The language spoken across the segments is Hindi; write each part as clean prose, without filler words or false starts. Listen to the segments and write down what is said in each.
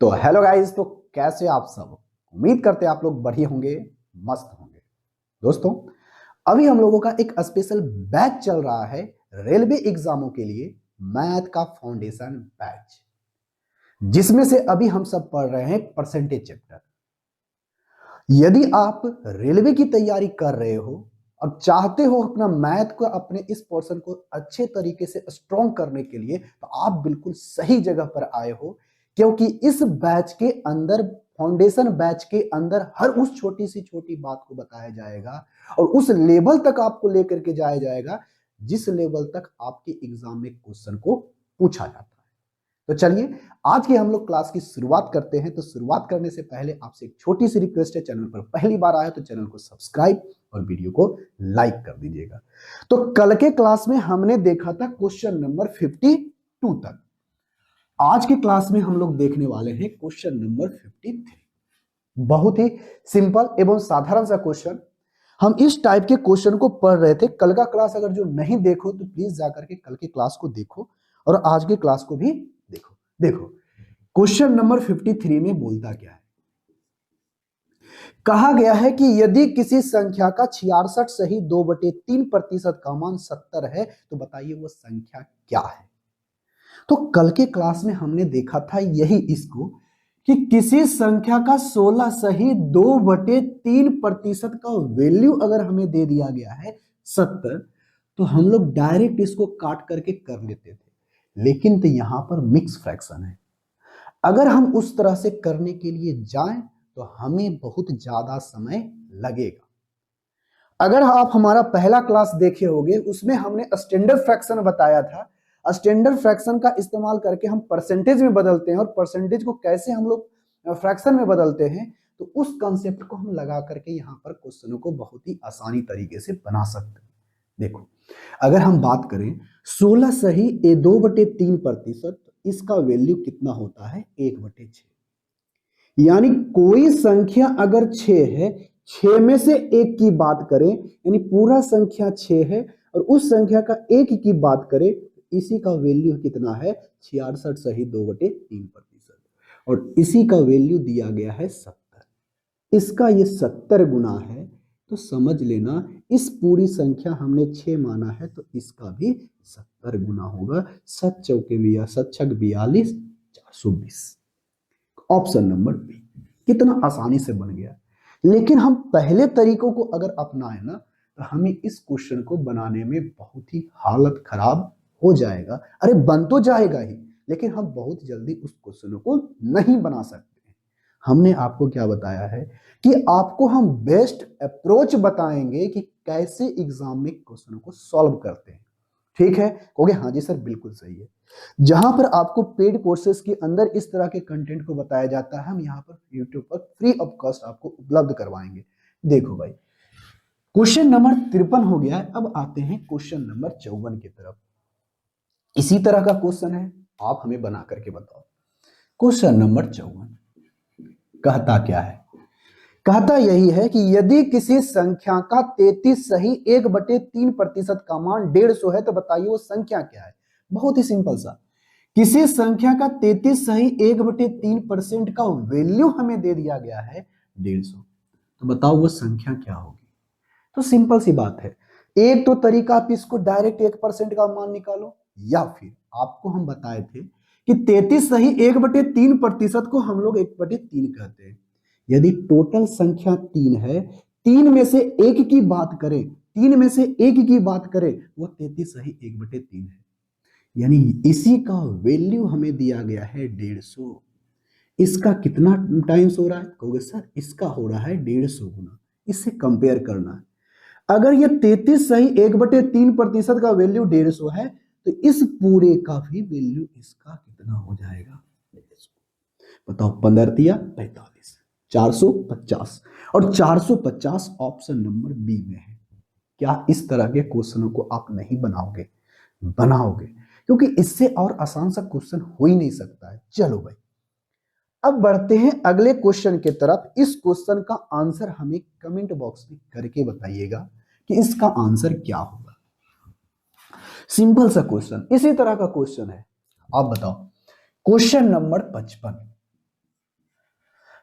तो हेलो गाइस, तो कैसे आप सब। उम्मीद करते हैं आप लोग बढ़िया होंगे, मस्त होंगे। दोस्तों, अभी हम लोगों का एक स्पेशल बैच चल रहा है रेलवे एग्जामों के लिए, मैथ का फाउंडेशन बैच, जिसमें से अभी हम सब पढ़ रहे हैं परसेंटेज चैप्टर। यदि आप रेलवे की तैयारी कर रहे हो और चाहते हो अपना मैथ को, अपने इस पोर्शन को अच्छे तरीके से स्ट्रॉन्ग करने के लिए, तो आप बिल्कुल सही जगह पर आए हो। क्योंकि इस बैच के अंदर, फाउंडेशन बैच के अंदर, हर उस छोटी सी छोटी बात को बताया जाएगा और उस लेवल तक आपको लेकर के जाया जाएगा जिस लेवल तक आपके एग्जाम में क्वेश्चन को पूछा जाता है। तो चलिए आज की हम लोग क्लास की शुरुआत करते हैं। तो शुरुआत करने से पहले आपसे एक छोटी सी रिक्वेस्ट है, चैनल पर पहली बार आए तो चैनल को सब्सक्राइब और वीडियो को लाइक कर दीजिएगा। तो कल के क्लास में हमने देखा था क्वेश्चन नंबर 52 तक। आज की क्लास में हम लोग देखने वाले हैं क्वेश्चन नंबर 53। बहुत ही सिंपल एवं साधारण सा क्वेश्चन। हम इस टाइप के क्वेश्चन को पढ़ रहे थे। कल का क्लास अगर जो नहीं देखो तो प्लीज जाकर के कल के क्लास को देखो और आज के क्लास को भी देखो। देखो क्वेश्चन नंबर 53 में बोलता क्या है। कहा गया है कि यदि किसी संख्या का 66 सही 2/3% का मान 70 है तो बताइए वो संख्या क्या है। तो कल के क्लास में हमने देखा था यही इसको, कि किसी संख्या का 16 सही 2/3% का वैल्यू अगर हमें दे दिया गया है 70, तो हम लोग डायरेक्ट इसको काट करके कर लेते थे। लेकिन तो यहां पर मिक्स फ्रैक्शन है। अगर हम उस तरह से करने के लिए जाएं तो हमें बहुत ज्यादा समय लगेगा। अगर आप हमारा पहला क्लास देखे होंगे, उसमें हमने स्टैंडर्ड फ्रैक्शन बताया था। स्टैंडर्ड फ्रैक्शन का इस्तेमाल करके हम परसेंटेज में बदलते हैं और परसेंटेज को कैसे हम लोग फ्रैक्शन में बदलते हैं, तो उस कंसेप्ट को हम लगा करके यहाँ पर क्वेश्चनों को बहुत ही आसानी तरीके से बना सकते हैं। देखो, अगर हम बात करें 16 सही 2/3%, इसका वैल्यू कितना होता है 1/6। यानी कोई संख्या अगर 6 है, 6 में से एक की बात करें, यानी पूरा संख्या 6 है और उस संख्या का एक की बात करें, इसी का वैल्यू कितना है 66 सही 2/3%। और इसी का वैल्यू दिया गया है 70। इसका ये 70 गुना है, तो समझ लेना इस पूरी संख्या हमने 6 माना है तो इसका भी 70 गुना होगा। 7 चौके 7 छक 42, 420। Option number B. कितना आसानी से बन गया। लेकिन हम पहले तरीकों को अगर अपनाएं ना, तो हमें इस क्वेश्चन को बनाने में बहुत ही हालत खराब हो जाएगा। अरे बन तो जाएगा ही, लेकिन हम बहुत जल्दी उस क्वेश्चन को नहीं बना सकते। हमने आपको क्या बताया है कि आपको हम बेस्ट अप्रोच बताएंगे कि कैसे एग्जाम में क्वेश्चन को सॉल्व करते हैं। ठीक है, कहोगे हाँ जी सर बिल्कुल सही है। जहां पर आपको पेड कोर्सेज के अंदर इस तरह के कंटेंट को बताया जाता है, हम यहाँ पर यूट्यूब पर फ्री ऑफ कॉस्ट आपको उपलब्ध करवाएंगे। देखो भाई, क्वेश्चन नंबर 53 हो गया है। अब आते हैं क्वेश्चन नंबर 54 की तरफ। इसी तरह का क्वेश्चन है, आप हमें बना करके बताओ। क्वेश्चन नंबर 54 कहता क्या है। कहता यही है कि यदि किसी संख्या का 33 सही 1/3% का मान 150 है तो बताइए वो संख्या क्या है। बहुत ही सिंपल सा, किसी संख्या का 33 सही 1/3% का वैल्यू हमें दे दिया गया है 150, तो बताओ वो संख्या क्या होगी। तो सिंपल सी बात है। एक तो तरीका आप इसको डायरेक्ट 1% का मान निकालो, या फिर आपको हम बताए थे कि 33 सही 1/3% को हम लोग 1/3 कहते हैं। यदि टोटल संख्या 3 है, 3 में से एक की बात करें, 3 में से एक की बात करें, वो 33 सही 1/3 है। यानी इसी का वैल्यू हमें दिया गया है 150। इसका कितना टाइम्स हो रहा है, कहोगे सर इसका हो रहा है 150 गुना। इससे कंपेयर करना है। अगर ये 33 सही 1/3% का वैल्यू 150 है, तो इस पूरे का भी वैल्यू इसका कितना हो जाएगा, बताओ 15 या 45, 450। और 450 ऑप्शन नंबर बी में है। क्या इस तरह के क्वेश्चनों को आप नहीं बनाओगे? बनाओगे, क्योंकि इससे और आसान सा क्वेश्चन हो ही नहीं सकता है। चलो भाई, अब बढ़ते हैं अगले क्वेश्चन की तरफ। इस क्वेश्चन का आंसर हमें कमेंट बॉक्स में करके बताइएगा कि इसका आंसर क्या होगा। सिंपल सा क्वेश्चन, इसी तरह का क्वेश्चन है। आप बताओ क्वेश्चन नंबर 55।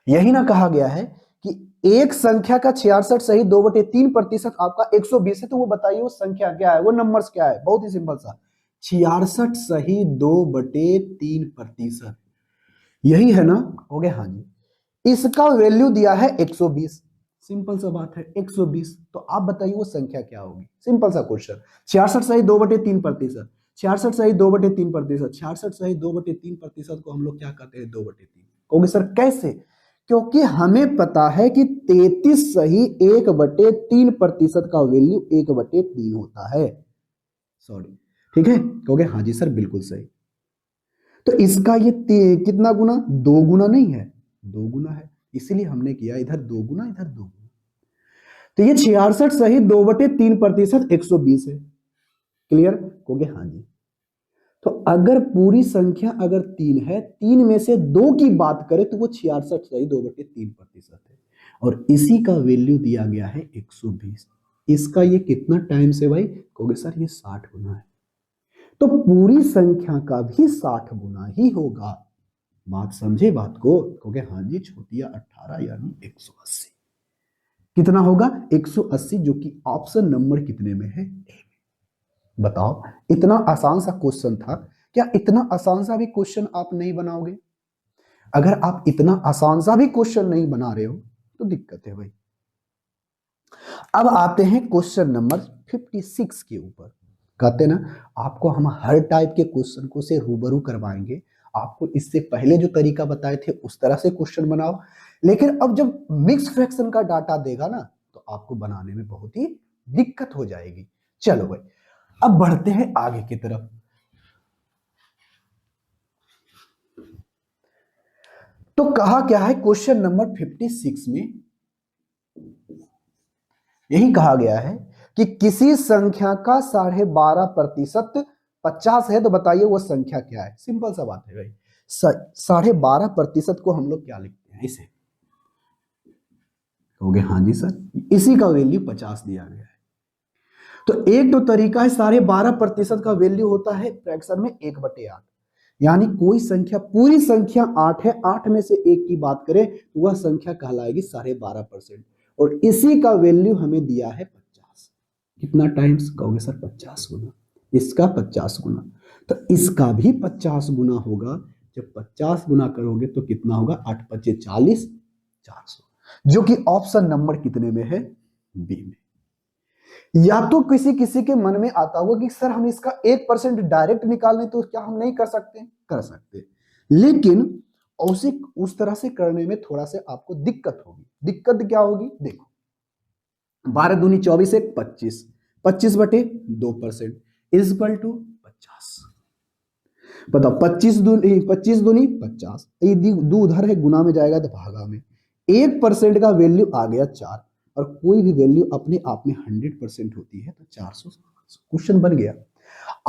यही ना कहा गया है कि एक संख्या का 66 सही 2/3% आपका 120 है, तो वो बताइए वो संख्या क्या है, वो नंबर्स क्या है। बहुत ही सिंपल सा, 66 सही 2/3%, यही है ना। हो गया, हाँ जी। इसका वैल्यू दिया है 120, सिंपल सा बात है 120, तो आप बताइए वो संख्या क्या होगी। सिंपल सा क्वेश्चन, 66 सही 2/3%, 66 सही 2/3%, 66 सही 2/3% को हम लोग क्या कहते हैं, 2/3। कहोगे सर कैसे? क्योंकि हमें पता है कि 33 सही 1/3% का वैल्यू 1/3 होता है। सॉरी, ठीक है, कहोगे हाँ जी सर बिल्कुल सही। तो इसका ये कितना गुना, 2 गुना नहीं है, 2 गुना है, इसलिए हमने किया इधर 2 गुना, इधर 2 गुना। तो ये 66 सही 2/3% 120 है। क्लियर? कहोगे हाँ जी। तो अगर पूरी संख्या अगर 3 है, 3 में से 2 की बात करें तो वो 66 सही 2/3% है, और इसी का वैल्यू दिया गया है 120। इसका ये कितना टाइम्स है भाई? कहोगे सर ये 60 गुना है। तो पूरी संख्या का भी 60 गुना ही होगा। बात समझे बात को? कहोगे हाँ जी, छोटिया 18 यानी 180। कितना होगा? 180, जो कि ऑप्शन नंबर कितने में है? बताओ, इतना आसान सा क्वेश्चन था, क्या इतना आसान सा भी क्वेश्चन आप नहीं बनाओगे? अगर आप इतना आसान सा भी क्वेश्चन नहीं बना रहे हो तो दिक्कत है भाई। अब आते हैं क्वेश्चन नंबर 56 के ऊपर। कहते ना, आपको हम हर टाइप के क्वेश्चन को से रूबरू करवाएंगे। आपको इससे पहले जो तरीका बताए थे उस तरह से क्वेश्चन बनाओ, लेकिन अब जब मिक्स फ्रैक्शन का डाटा देगा ना तो आपको बनाने में बहुत ही दिक्कत हो जाएगी। चलो भाई, अब बढ़ते हैं आगे की तरफ। तो कहा क्या है क्वेश्चन नंबर 56 में? यही कहा गया है कि किसी संख्या का 12.5% 50 है, तो बताइए वो संख्या क्या है। सिंपल सा बात है भाई, 12.5% को हम लोग क्या लिखते हैं, इसे कहोगे हाँ जी सर, इसी का वैल्यू 50 दिया गया है। तो एक तो तरीका है, 12.5% का वैल्यू होता है फ्रैक्शन में 1/8, यानी कोई संख्या, पूरी संख्या 8 है, 8 में से एक की बात करें तो वह संख्या कहलाएगी 12.5%, और इसी का वैल्यू हमें दिया है 50। कितना टाइम्स? कहोगे सर 50 गुना, इसका 50 गुना, तो इसका भी 50 गुना होगा। जब 50 गुना करोगे तो कितना होगा? 8 पच्चे 40, 400, जो कि ऑप्शन नंबर कितने में है? बी में। या तो किसी किसी के मन में आता होगा कि सर हम इसका 1% डायरेक्ट निकाल लें, तो क्या हम नहीं कर सकते? कर सकते, लेकिन उसे उस तरह से करने में थोड़ा सा आपको दिक्कत होगी। दिक्कत क्या होगी? देखो, 12 दूनी 24, 1 25, 25/2% इज इक्वल टू 50। बताओ, 25 दूनी 50, ये दो उधर है, गुना में जाएगा तो भागा में। 1% का वैल्यू आ गया 4, और कोई भी वैल्यू अपने आप में 100% होती है, तो 400 क्वेश्चन बन गया।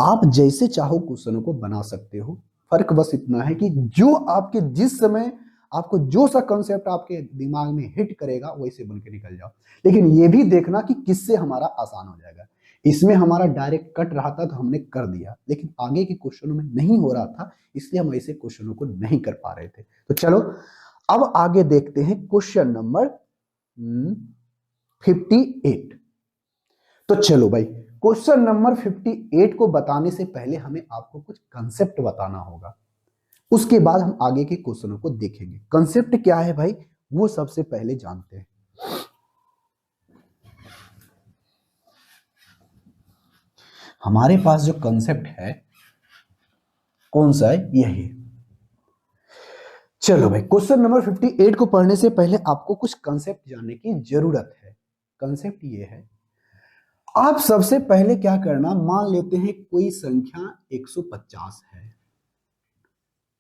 आप जैसे चाहो क्वेश्चनों को बना सकते हो, फर्क बस इतना है कि जो आपके जिस समय आपको जो सा कंसेप्ट आपके दिमाग में हिट करेगा वैसे बन के निकल जाओ। लेकिन ये भी देखना कि किससे हमारा आसान हो जाएगा। इसमें हमारा डायरेक्ट कट रहा था तो हमने कर दिया, लेकिन आगे के क्वेश्चनों में नहीं हो रहा था, इसलिए हम ऐसे क्वेश्चनों को नहीं कर पा रहे थे। तो चलो अब आगे देखते हैं क्वेश्चन नंबर 58। तो चलो भाई, क्वेश्चन नंबर 58 को बताने से पहले हमें आपको कुछ कंसेप्ट बताना होगा, उसके बाद हम आगे के क्वेश्चनों को देखेंगे। कंसेप्ट क्या है भाई, वो सबसे पहले जानते हैं। हमारे पास जो कंसेप्ट है कौन सा है? यही। चलो भाई, क्वेश्चन नंबर 58 को पढ़ने से पहले आपको कुछ कंसेप्ट जानने की जरूरत है। कंसेप्ट ये है, आप सबसे पहले क्या करना, मान लेते हैं कोई संख्या 150 है,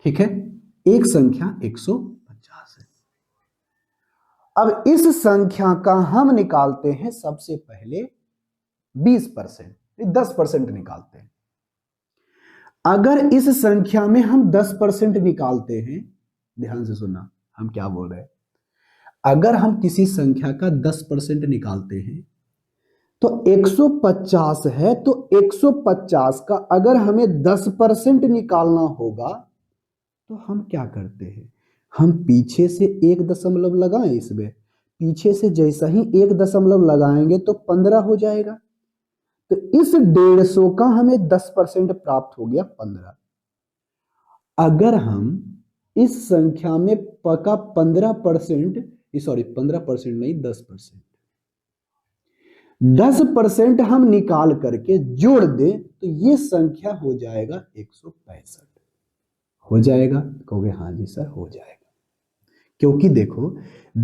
ठीक है, एक संख्या 150 है। अब इस संख्या का हम निकालते हैं सबसे पहले 20%, 10% निकालते हैं। अगर इस संख्या में हम 10% निकालते हैं, ध्यान से सुनना हम क्या बोल रहे हैं, अगर हम किसी संख्या का 10% निकालते हैं तो 150 है, तो 150 का अगर हमें 10% निकालना होगा तो हम क्या करते हैं, हम पीछे से 1 दशमलव लगाएं, इसमें पीछे से जैसा ही 1 दशमलव लगाएंगे तो 15 हो जाएगा। तो इस 150 का हमें 10% प्राप्त हो गया 15। अगर हम इस संख्या में पका 15%, सॉरी 15% नहीं 10%, 10% हम निकाल करके जोड़ दें तो ये संख्या हो जाएगा 165। हो जाएगा? कहोगे हाँ जी सर हो जाएगा। क्योंकि देखो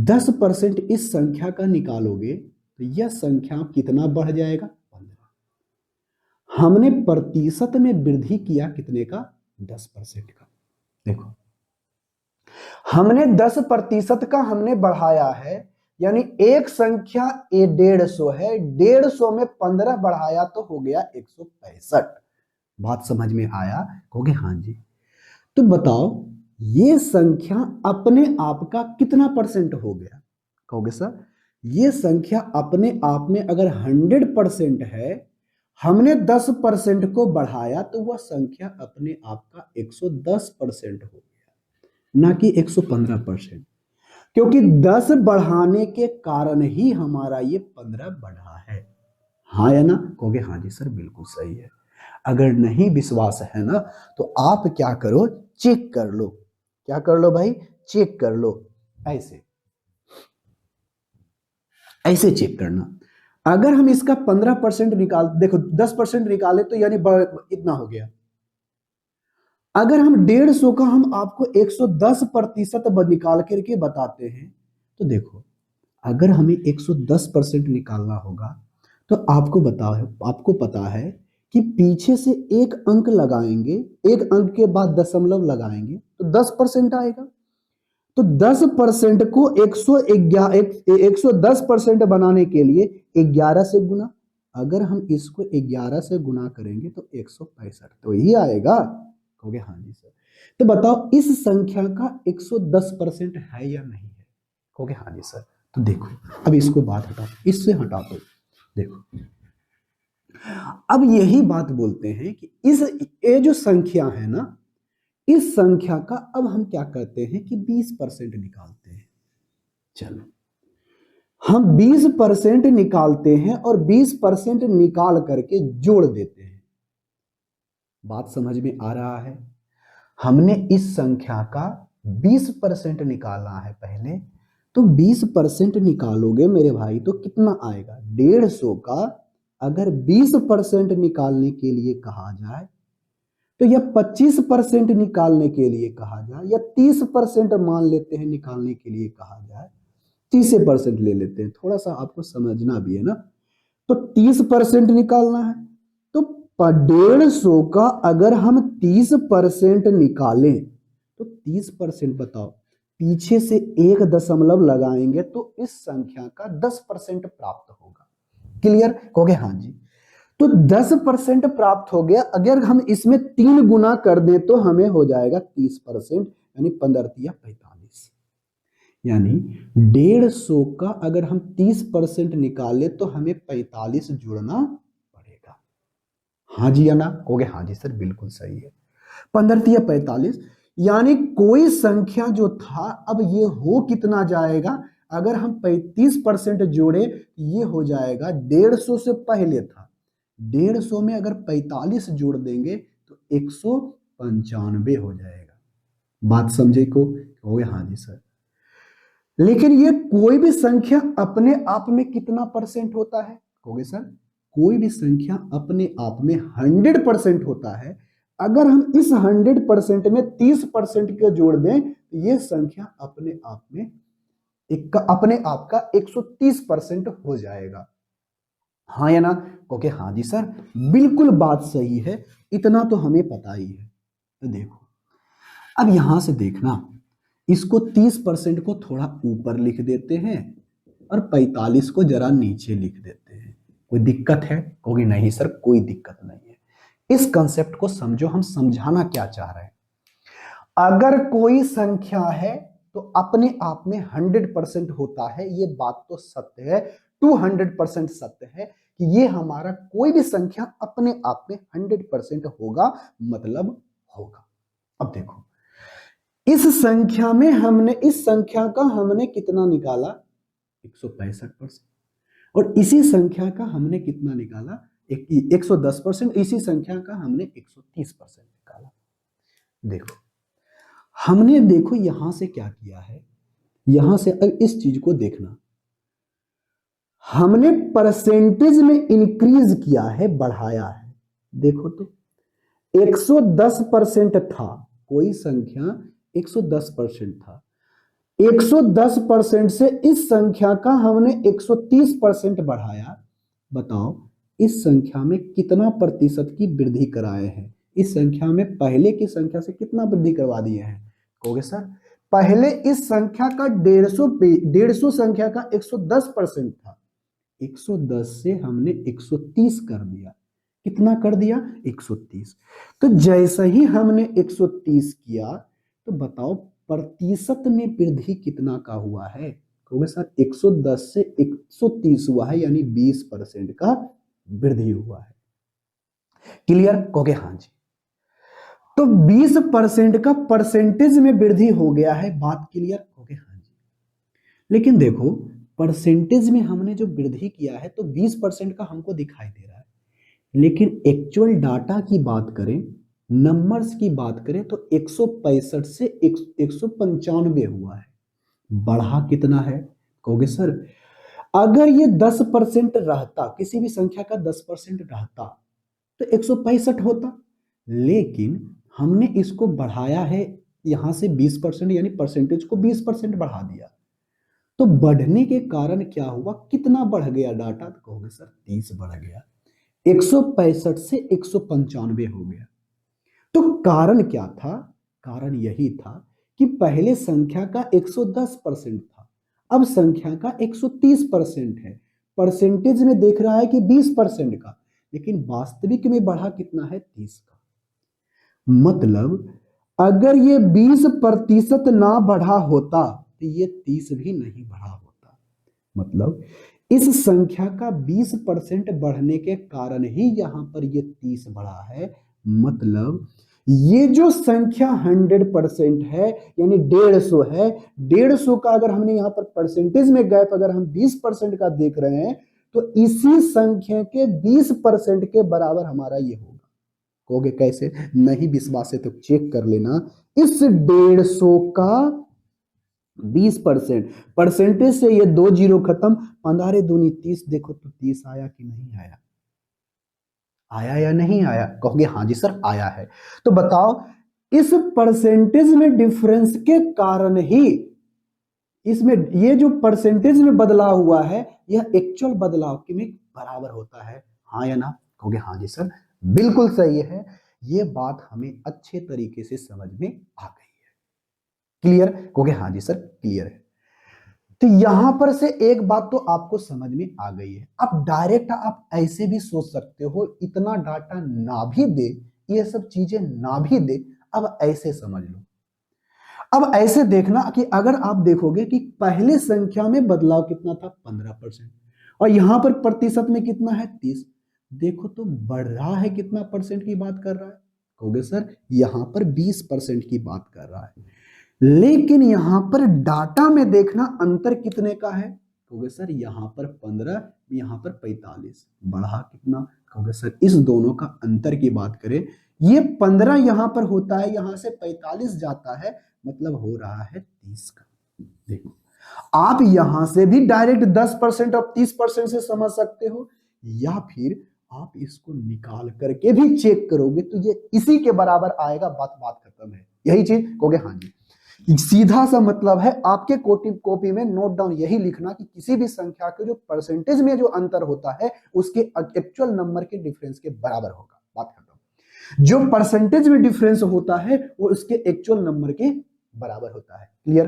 10% इस संख्या का निकालोगे तो यह संख्या कितना बढ़ जाएगा? 15। हमने प्रतिशत में वृद्धि किया कितने का? 10% का। देखो हमने 10% का हमने बढ़ाया है, यानी एक संख्या 150 है, 150 में 15 बढ़ाया तो हो गया 165। बात समझ में आया? कहोगे हाँ जी। तो बताओ ये संख्या अपने आप का कितना परसेंट हो गया? कहोगे सर ये संख्या अपने आप में अगर 100% है, हमने 10% को बढ़ाया तो वह संख्या अपने आप का 110% हो गया, ना कि 115%। क्योंकि 10 बढ़ाने के कारण ही हमारा ये 15 बढ़ा है। हाँ या ना? कहोगे हाँ जी सर बिल्कुल सही है। अगर नहीं विश्वास है ना तो आप क्या करो, चेक कर लो। क्या कर लो भाई? चेक कर लो। ऐसे ऐसे चेक करना। अगर हम इसका 15% निकाल, देखो 10% निकाले तो यानी इतना हो गया। अगर हम 150 का हम आपको 110% निकाल करके बताते हैं तो देखो अगर हमें 110% निकालना होगा तो आपको पता है कि पीछे से एक अंक लगाएंगे, एक अंक के बाद दशमलव लगाएंगे तो 10% आएगा। तो 10% को 110% बनाने के लिए 11 से गुना, अगर हम इसको 11 से गुना करेंगे तो 165 तो यही आएगा। कहोगे हाँ जी सर। तो बताओ इस संख्या का 110% है या नहीं है? कहोगे हाँ जी सर। तो देखो अब इसको बात हटाओ, इससे हटा दो। देखो अब यही बात बोलते हैं कि ये जो संख्या है ना, इस संख्या का अब हम क्या करते हैं कि 20% निकालते हैं। चलो हम 20% निकालते हैं और 20% निकाल करके जोड़ देते हैं। बात समझ में आ रहा है? हमने इस संख्या का 20% निकालना है पहले, तो 20% निकालोगे मेरे भाई तो कितना आएगा? 150 का अगर 20% निकालने के लिए कहा जाए तो यह 25% निकालने के लिए कहा जाए या 30% मान लेते हैं निकालने के लिए कहा जाए, 30% ले लेते हैं, थोड़ा सा आपको समझना भी है ना। तो 30% निकालना है तो 150 का अगर हम 30% निकालें तो 30% बताओ, पीछे से 1 दशमलव लगाएंगे तो इस संख्या का 10% प्राप्त होगा। क्लियर? कहोगे हाँ जी। तो 10% प्राप्त हो गया। अगर हम इसमें 3 गुना कर दें तो हमें हो जाएगा 30%, यानी 15 तिया 45। यानी 150 का अगर हम 30% निकाले तो हमें 45 जोड़ना पड़ेगा। हाँ जी या ना? कहोगे हाँ जी सर बिल्कुल सही है। 15 तिया 45, यानी कोई संख्या जो था अब ये हो कितना जाएगा? अगर हम 35% जोड़े ये हो जाएगा, 150 से पहले था, 150 में अगर 45 जोड़ देंगे तो 195 हो जाएगा। बात समझे को? कहोगे हाँ जी सर। लेकिन ये कोई भी संख्या अपने आप में कितना परसेंट होता है? कहोगे सर कोई भी संख्या अपने आप में 100% होता है। अगर हम इस 100% में 30% के जोड़ दें तो ये संख्या अपने आप में अपने आप का 130% हो जाएगा। हाँ या ना? कहोगे हाँ जी सर बिल्कुल बात सही है, इतना तो हमें पता ही है। तो देखो अब यहां से देखना, इसको 30% को थोड़ा ऊपर लिख देते हैं और 45 को जरा नीचे लिख देते हैं। कोई दिक्कत है? कहोगे नहीं सर कोई दिक्कत नहीं है। इस कंसेप्ट को समझो, हम समझाना क्या चाह रहे हैं। अगर कोई संख्या है तो अपने आप में 100% होता है, ये बात तो सत्य है, 200% सत्य है कि ये हमारा कोई भी संख्या अपने आप में 100% होगा, मतलब होगा। अब देखो इस संख्या में इस संख्या का हमने कितना निकाला, 165%। और इसी संख्या का हमने कितना निकाला, 110%। इसी संख्या का हमने 130% निकाला। देखो हमने, देखो यहां से क्या किया है, यहां से इस चीज को देखना, हमने परसेंटेज में इंक्रीज किया है, बढ़ाया है। देखो तो 110% था, कोई संख्या 110% था, 110% से इस संख्या का हमने 130% बढ़ाया। बताओ इस संख्या में कितना प्रतिशत की वृद्धि कराए हैं, इस संख्या में पहले की संख्या से कितना वृद्धि करवा दिए हैं। कहोगे सर पहले इस संख्या का 150 संख्या का 110% था, 110 से हमने 130 कर दिया। कितना कर दिया, 130। तो जैसे ही हमने 130 किया तो बताओ प्रतिशत में वृद्धि कितना का हुआ है। कहोगे सर 110 से 130 हुआ है, यानी 20% का वृद्धि हुआ है। क्लियर, कहोगे हाँ जी। तो 20% का परसेंटेज में वृद्धि हो गया है, बात क्लियर, कहोगे हाँ जी। लेकिन देखो परसेंटेज में हमने जो वृद्धि किया है तो 20% का हमको दिखाई दे रहा है, लेकिन एक्चुअल डाटा की बात करें, नंबर्स की बात करें तो 165 से 195 हुआ है। बढ़ा कितना है, कहोगे सर अगर ये 10% रहता, किसी भी संख्या का 10% रहता तो 165 होता, लेकिन हमने इसको बढ़ाया है यहां से 20%, यानी परसेंटेज को 20% बढ़ा दिया। तो बढ़ने के कारण क्या हुआ, कितना बढ़ गया डाटा, तो कहोगे सर 30 बढ़ गया, 165 से 195 हो गया। तो कारण क्या था, कारण यही था कि पहले संख्या का 110% था, अब संख्या का 130% है। परसेंटेज में देख रहा है कि 20% का, लेकिन वास्तविक में बढ़ा कितना है, 30 का। मतलब अगर ये 20% ना बढ़ा होता तो ये 30 भी नहीं बढ़ा होता। मतलब इस संख्या का 20% बढ़ने के कारण ही यहां पर ये 30 बढ़ा है। मतलब ये जो संख्या 100% है, यानी 150 है, 150 का अगर हमने यहां पर परसेंटेज में गैप अगर हम 20% का देख रहे हैं तो इसी संख्या के 20% के बराबर हमारा ये होगा। कहोगे कैसे, नहीं विश्वास है तो चेक कर लेना। इस 150 का 20%, परसेंटेज से ये 2 जीरो खत्म, 15 दूनी 30, देखो तो 30 आया कि नहीं आया, आया या नहीं आया, कहोगे हाँ जी सर आया है। तो बताओ इस परसेंटेज में डिफरेंस के कारण ही इसमें ये जो परसेंटेज में बदलाव हुआ है यह एक्चुअल बदलाव के में बराबर होता है, हाँ या ना, कहोगे हाँ जी सर बिल्कुल सही है। ये बात हमें अच्छे तरीके से समझ में आ गई है। क्लियर, कहोगे हाँ जी सर क्लियर है। तो यहां पर से एक बात तो आपको समझ में आ गई है। अब डायरेक्ट आप ऐसे भी सोच सकते हो, इतना डाटा ना भी दे, ये सब चीजें ना भी दे, अब ऐसे समझ लो। अब ऐसे देखना कि अगर आप देखोगे कि पहले संख्या में बदलाव कितना था, 15%, और यहां पर प्रतिशत में कितना है, 30। देखो तो बढ़ रहा है, कितना परसेंट की बात कर रहा है, कहोगे सर यहां पर 20% की बात कर रहा है। लेकिन यहां पर डाटा में देखना अंतर कितने का है, कहोगे सर यहां पर 15, यहां पर 45, बढ़ा कितना, कहोगे सर इस दोनों का अंतर की बात करें, ये 15 यहां पर होता है, यहां से 45 जाता है, मतलब हो रहा है 30 का। देखो आप यहां से भी डायरेक्ट 10% और 30% से समझ सकते हो, या फिर आप इसको निकाल करके भी चेक करोगे तो ये इसी के बराबर आएगा, बात बात खत्म है। यही चीज कहोगे हाँ जी, सीधा सा मतलब है आपके कॉपी में नोट डाउन यही लिखना कि किसी भी संख्या के जो परसेंटेज में जो अंतर होता है उसके एक्चुअल नंबर के डिफरेंस के बराबर होगा, बात खत्म। जो परसेंटेज में डिफरेंस होता है वो उसके एक्चुअल नंबर के बराबर होता है। क्लियर,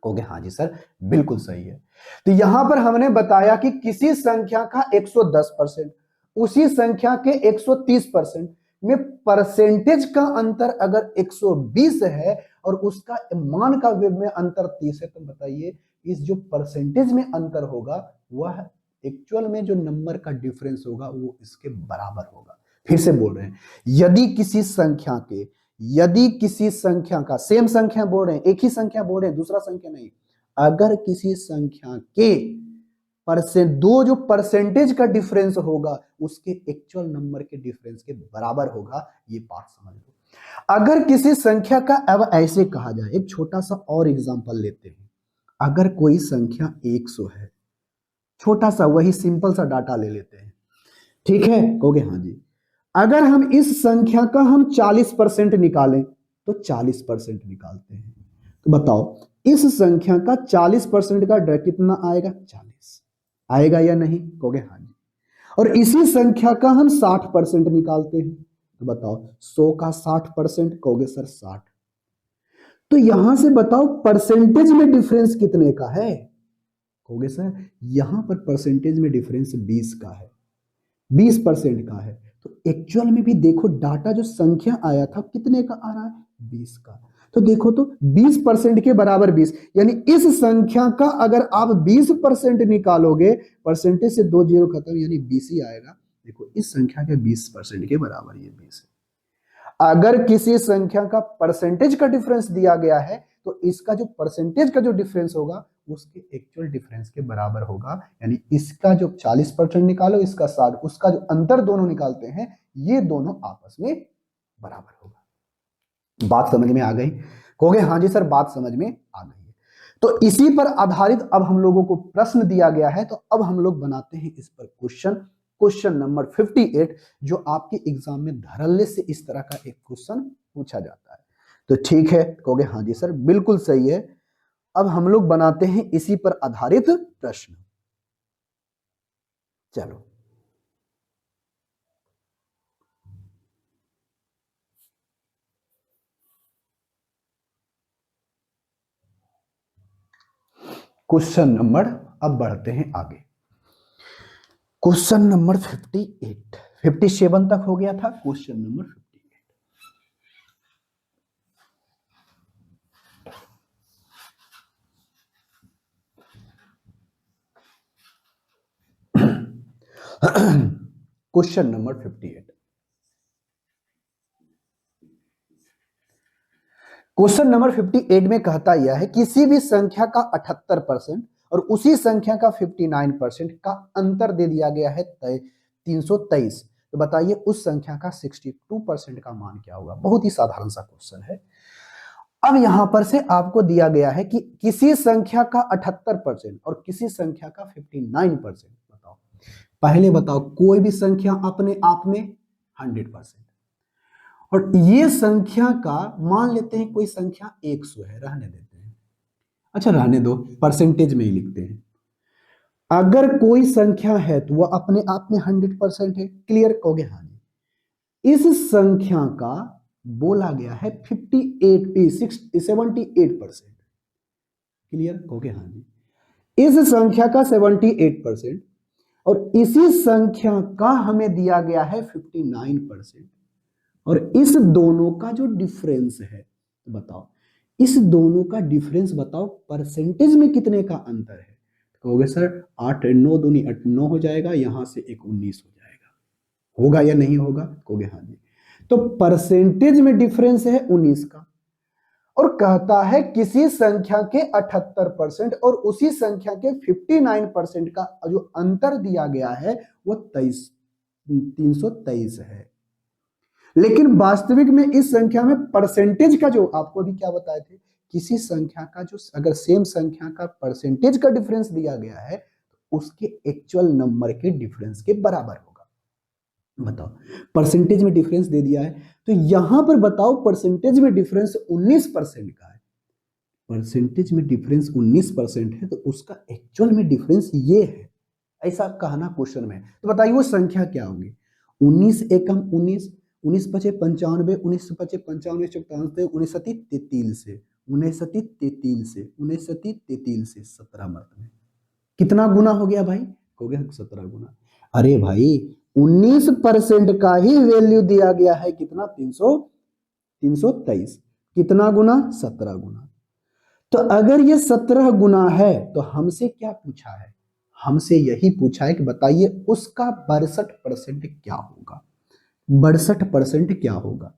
कहोगे हाँ जी सर बिल्कुल सही है। तो यहां पर हमने बताया कि किसी संख्या का 110%, उसी संख्या के 130% में परसेंटेज का अंतर अगर 120 है और उसका मान का में अंतर 30 है, तो बताइए इस जो परसेंटेज में अंतर होगा वह एक्चुअल में जो नंबर का डिफरेंस होगा वो इसके बराबर होगा। फिर से बोल रहे हैं, यदि किसी संख्या के यदि किसी संख्या का, सेम संख्या बोल रहे हैं, एक ही संख्या बोल रहे हैं, दूसरा संख्या नहीं, अगर किसी संख्या के दो जो परसेंटेज का डिफरेंस होगा उसके एक्चुअल नंबर के डिफरेंस के बराबर होगा, ये बात समझ लो। अगर किसी संख्या का, अब ऐसे कहा जाए, एक छोटा सा और एग्जांपल लेते हैं। अगर कोई संख्या 100 है, छोटा सा वही सिंपल सा डाटा ले लेते हैं, ठीक है, कहोगे हाँ जी। अगर हम इस संख्या का हम 40% निकालें तो 40% निकालते हैं, तो बताओ इस संख्या का 40% का कितना आएगा? 40 आएगा या नहीं? कहोगे हाँ जी। और इसी संख्या का हम 60% निकालते हैं, तो बताओ 100 का 60%, कहोगे सर 60। तो यहां से बताओ परसेंटेज में डिफरेंस कितने का है? कहोगे सर यहां पर परसेंटेज में डिफरेंस 20 का है, 20% का है। तो एक्चुअल में भी देखो डाटा जो संख्या आया था कितने का आ रहा है? 20 का। तो देखो तो 20% के बराबर 20, यानी इस संख्या का अगर आप 20% निकालोगे, परसेंटेज से 2 जीरो खत्म, यानी 20 ही आएगा। देखो इस संख्या के 20% के बराबर ये 20 है। अगर किसी संख्या का परसेंटेज का डिफरेंस दिया गया है तो इसका जो परसेंटेज का जो डिफरेंस होगा उसके एक्चुअल डिफरेंस के बराबर होगा, यानी इसका जो 40% निकालो, इसका 60, उसका जो अंतर दोनों निकालते हैं ये दोनों आपस में बराबर होगा। बात समझ में आ गई? कहोगे हाँ जी सर बात समझ में आ गई है। तो इसी पर आधारित अब हम लोगों को प्रश्न दिया गया है, तो अब हम लोग बनाते हैं इस पर क्वेश्चन नंबर 58, जो आपके एग्जाम में धड़ल्ले से इस तरह का एक क्वेश्चन पूछा जाता है। तो ठीक है, कहोगे हाँ जी सर बिल्कुल सही है। अब हम लोग बनाते हैं इसी पर आधारित प्रश्न। चलो क्वेश्चन नंबर, अब बढ़ते हैं आगे। क्वेश्चन नंबर 58, 57 तक हो गया था, question number 58। Question number 58, question number 58 में कहता यह है किसी भी संख्या का 78% और उसी संख्या का 59% का अंतर दे दिया गया है 323, तो बताइए उस संख्या का 62% का मान क्या होगा? बहुत ही साधारण सा क्वेश्चन है। अब यहां पर से आपको दिया गया है कि किसी संख्या का 78% और किसी संख्या का 59%, बताओ पहले बताओ कोई भी संख्या अपने आप में 100%, और ये संख्या का मान लेते हैं कोई संख्या 100 है, रहने देते हैं, अच्छा रहने दो, परसेंटेज में ही लिखते हैं। अगर कोई संख्या है तो वह अपने आप में 100% है, क्लियर? कहोगे हाँ जी। इस संख्या का बोला गया है 78%, क्लियर? कहोगे हाँ जी। इस संख्या का 78% और इसी संख्या का हमें दिया गया है 59%, और इस दोनों का जो डिफरेंस है, तो बताओ इस दोनों का डिफरेंस बताओ परसेंटेज में कितने का अंतर है? तो कहोगे सर 8 9 दूनी 9 हो जाएगा, यहां से एक 19 हो जाएगा, होगा या नहीं होगा? कहोगे हाँ जी। तो परसेंटेज में डिफरेंस है 19 का, और कहता है किसी संख्या के 78% और उसी संख्या के 59% का जो अंतर दिया गया है वो 323 है। लेकिन वास्तविक में इस संख्या में परसेंटेज का, जो आपको अभी क्या बताए थे, किसी संख्या का जो अगर सेम संख्या का परसेंटेज का डिफरेंस दिया गया है तो उसके एक्चुअल नंबर के डिफरेंस के बराबर होगा। बताओ परसेंटेज में डिफरेंस दे दिया है, तो यहां पर बताओ परसेंटेज में डिफरेंस 19% का है, परसेंटेज में डिफरेंस 19% है, तो उसका एक्चुअल में डिफरेंस ये है, ऐसा कहना क्वेश्चन में। तो बताइए वो संख्या क्या होगी? 19 एकम 19, 19 पचे 95, 19 पचे 55, 19 सती 33 से, 19 सती 33 से, 19 सती 33 से 17 मर्द में कितना गुना हो गया भाई? हो गया 17 गुना। अरे भाई 19% का ही वैल्यू दिया गया है, कितना? 323, कितना गुना? 17 गुना। तो अगर ये 17 गुना है तो हमसे क्या पूछा है? हमसे यही पूछा है कि बताइए उसका 62% क्या होगा? 62% क्या होगा?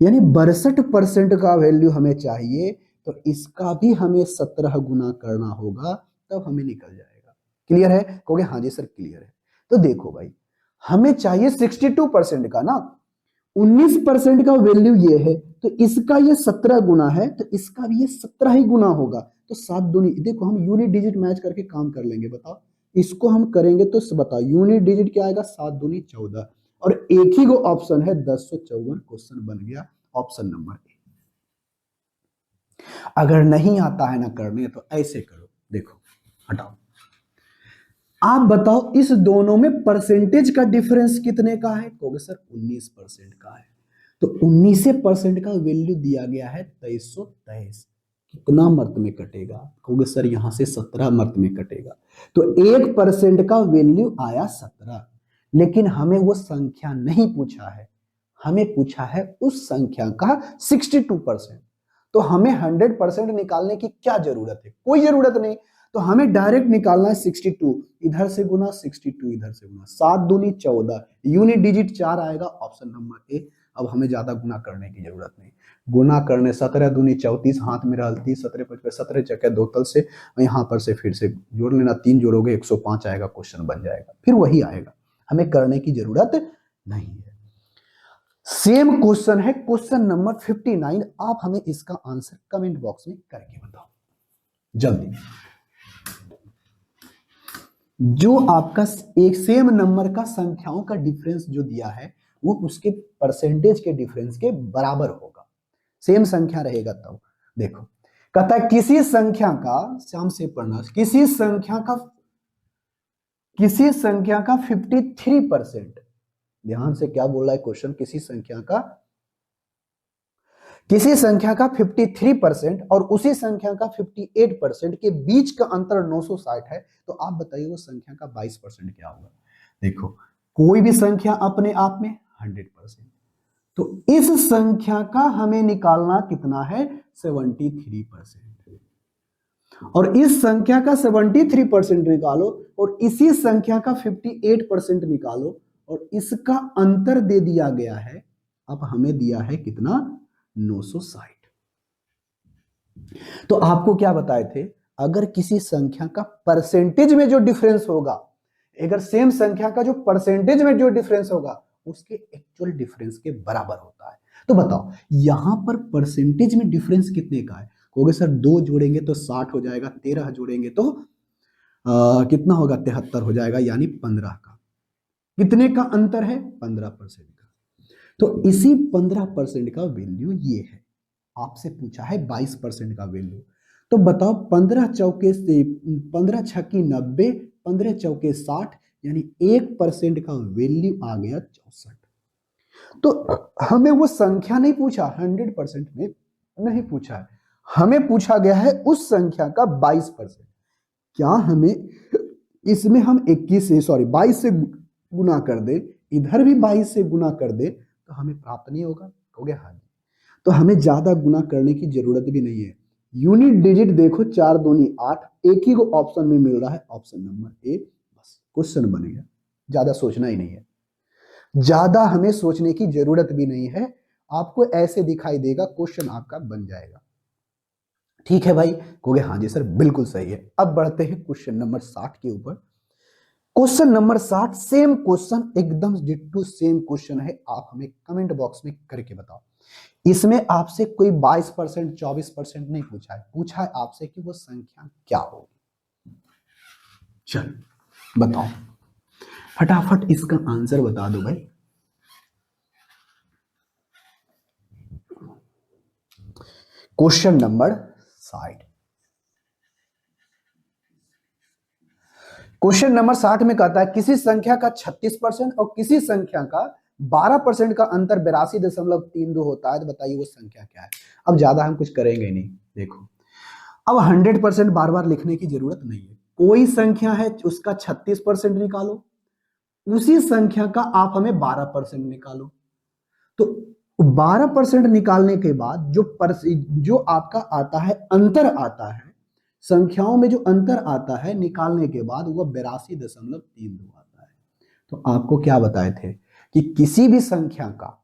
यानी 62% का वैल्यू हमें चाहिए, तो इसका भी हमें 17 गुना करना होगा, तब हमें निकल जाएगा। क्लियर है? कहोगे हाँ जी सर क्लियर है। तो देखो भाई, हमें चाहिए 62% का ना, 19% का वैल्यू ये है, तो इसका ये 17 गुना है, तो इसका भी ये 17 ही गुना होगा। तो 7 दूनी, देखो हम यूनिट डिजिट मैच करके काम कर लेंगे। बताओ इसको हम करेंगे तो बताओ यूनिट डिजिट क्या आएगा, 7 दूनी 14, और एक ही को ऑप्शन है 1054। क्वेश्चन बन गया ऑप्शन नंबर ए। अगर नहीं आता है ना करने, तो ऐसे करो, देखो हटाओ, आप बताओ इस दोनों में परसेंटेज का डिफरेंस कितने का है? कहोगे सर 19% का है। तो 19% का वैल्यू दिया गया है 2323। कितना मर्त में कटेगा? कहोगे सर यहां से 17 मर्त में कटेगा। तो 1% का वैल्यू आया 17, लेकिन हमें वो संख्या नहीं पूछा है, हमें पूछा है उस संख्या का 62%। तो हमें 100% निकालने की क्या जरूरत है? कोई जरूरत नहीं। तो हमें डायरेक्ट निकालना है 62, इधर से गुना 62 इधर से गुना, 7 दूनी 14, यूनिट डिजिट 4 आएगा, ऑप्शन नंबर ए। अब हमें ज्यादा गुना करने की जरूरत नहीं। गुना करने 17 दूनी 34, हाथ में रहल 30, 17 5 17 चक्के 2 तल से, यहाँ पर से फिर से जोड़ लेना, 3 जोड़ोगे 105 आएगा, क्वेश्चन बन जाएगा, फिर वही आएगा, हमें करने की जरूरत नहीं है। सेम क्वेश्चन है क्वेश्चन नंबर 59। आप हमें इसका आंसर कमेंट बॉक्स में करके बताओ जल्दी। जो आपका एक सेम नंबर का संख्याओं का डिफरेंस जो दिया है, वो उसके परसेंटेज के डिफरेंस के बराबर होगा। सेम संख्या रहेगा तब। देखो कहता है किसी संख्या का, शाम से पढ़ना, किसी संख्या का 53%, ध्यान से क्या बोल रहा है क्वेश्चन, किसी संख्या का 53% और उसी संख्या का 58% के बीच का अंतर 960 है, तो आप बताइए वो संख्या का 22% क्या होगा? देखो कोई भी संख्या अपने आप में 100%, तो इस संख्या का हमें निकालना कितना है, 73%, और इस संख्या का 73% निकालो, और इसी संख्या का 58% निकालो, और इसका अंतर दे दिया गया है, अब हमें दिया है कितना, 960। तो आपको क्या बताए थे, अगर किसी संख्या का परसेंटेज में जो डिफरेंस होगा, अगर सेम संख्या का जो परसेंटेज में जो डिफरेंस होगा उसके एक्चुअल डिफरेंस के बराबर होता है। तो बताओ यहां पर परसेंटेज में डिफरेंस कितने का है? कहोगे सर 2 जोड़ेंगे तो 60 हो जाएगा, 13 जोड़ेंगे तो कितना होगा, 73 हो जाएगा, यानी 15 का। कितने का अंतर है? 15% का। तो इसी 15% का वैल्यू ये है, आपसे पूछा है 22% का वैल्यू। तो बताओ 15 चौके से 15 छक्की 90, 15 चौके 60, यानी 1% का वैल्यू आ गया 64। तो हमें वो संख्या नहीं पूछा, 100% में नहीं पूछा है, हमें पूछा गया है उस संख्या का 22%। क्या हमें इसमें हम 22 से गुना कर दे, इधर भी 22 से गुना कर दे, तो हमें प्राप्त नहीं होगा? कहोगे हाँ जी। तो हमें ज्यादा गुना करने की जरूरत भी नहीं है। यूनिट डिजिट देखो 4 दूनी 8, एक ही को ऑप्शन में मिल रहा है, ऑप्शन नंबर ए, बस क्वेश्चन बन गया। ज्यादा सोचना ही नहीं है, ज्यादा हमें सोचने की जरूरत भी नहीं है, आपको ऐसे दिखाई देगा, क्वेश्चन आपका बन जाएगा। ठीक है भाई? कहोगे हाँ जी सर बिल्कुल सही है। अब बढ़ते हैं क्वेश्चन नंबर 60 के ऊपर। क्वेश्चन नंबर 60 सेम क्वेश्चन, एकदम डिट्टू सेम क्वेश्चन है, आप हमें कमेंट बॉक्स में करके बताओ। इसमें आपसे कोई 22% 24% नहीं पूछा है, पूछा है आपसे कि वो संख्या क्या होगी। चल बताओ फटाफट इसका आंसर बता दो भाई। क्वेश्चन नंबर 60, क्वेश्चन नंबर 60 में कहता है किसी संख्या का 36% और किसी संख्या का 12% का अंतर 82.32 होता है, तो बताइए वो संख्या क्या है। अब ज्यादा हम कुछ करेंगे नहीं, देखो अब 100% बार बार लिखने की जरूरत नहीं है। कोई संख्या है उसका 36% निकालो, उसी संख्या का आप हमें 12% निकालो। तो 12% निकालने के बाद जो आपका आता है, अंतर आता है, संख्याओं में जो अंतर आता है निकालने के बाद, वह 82.32 आता है। तो आपको क्या बताए थे कि किसी भी संख्या का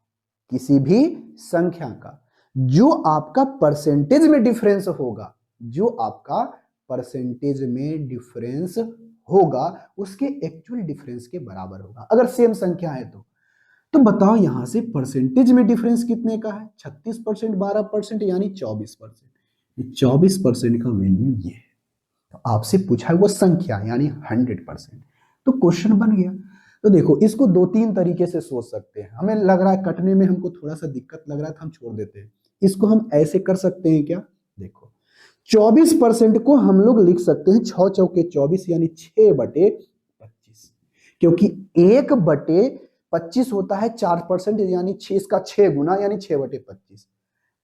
किसी भी संख्या का जो आपका परसेंटेज में डिफरेंस होगा, जो आपका परसेंटेज में डिफरेंस होगा उसके एक्चुअल डिफरेंस के बराबर होगा। अगर सेम संख्या है तो बताओ यहां से परसेंटेज में डिफरेंस कितने का है? 36%, 12% यानी 24%। 24% का वैल्यू ये है। तो आपसे पूछा है वो संख्या यानी 100%। तो क्वेश्चन बन गया। तो देखो इसको दो तीन तरीके से सोच सकते हैं। हमें लग रहा है कटने में हमको थोड़ा सा दिक्कत लग रहा है तो हम छोड़ देते हैं। इसको हम ऐसे कर सकते हैं क्या? देखो 24% को हम लोग लिख सकते हैं 6 चौके 24 यानी 6/25, क्योंकि 1/25 होता है 4% यानी 6, इसका 6 गुना यानी 6/25।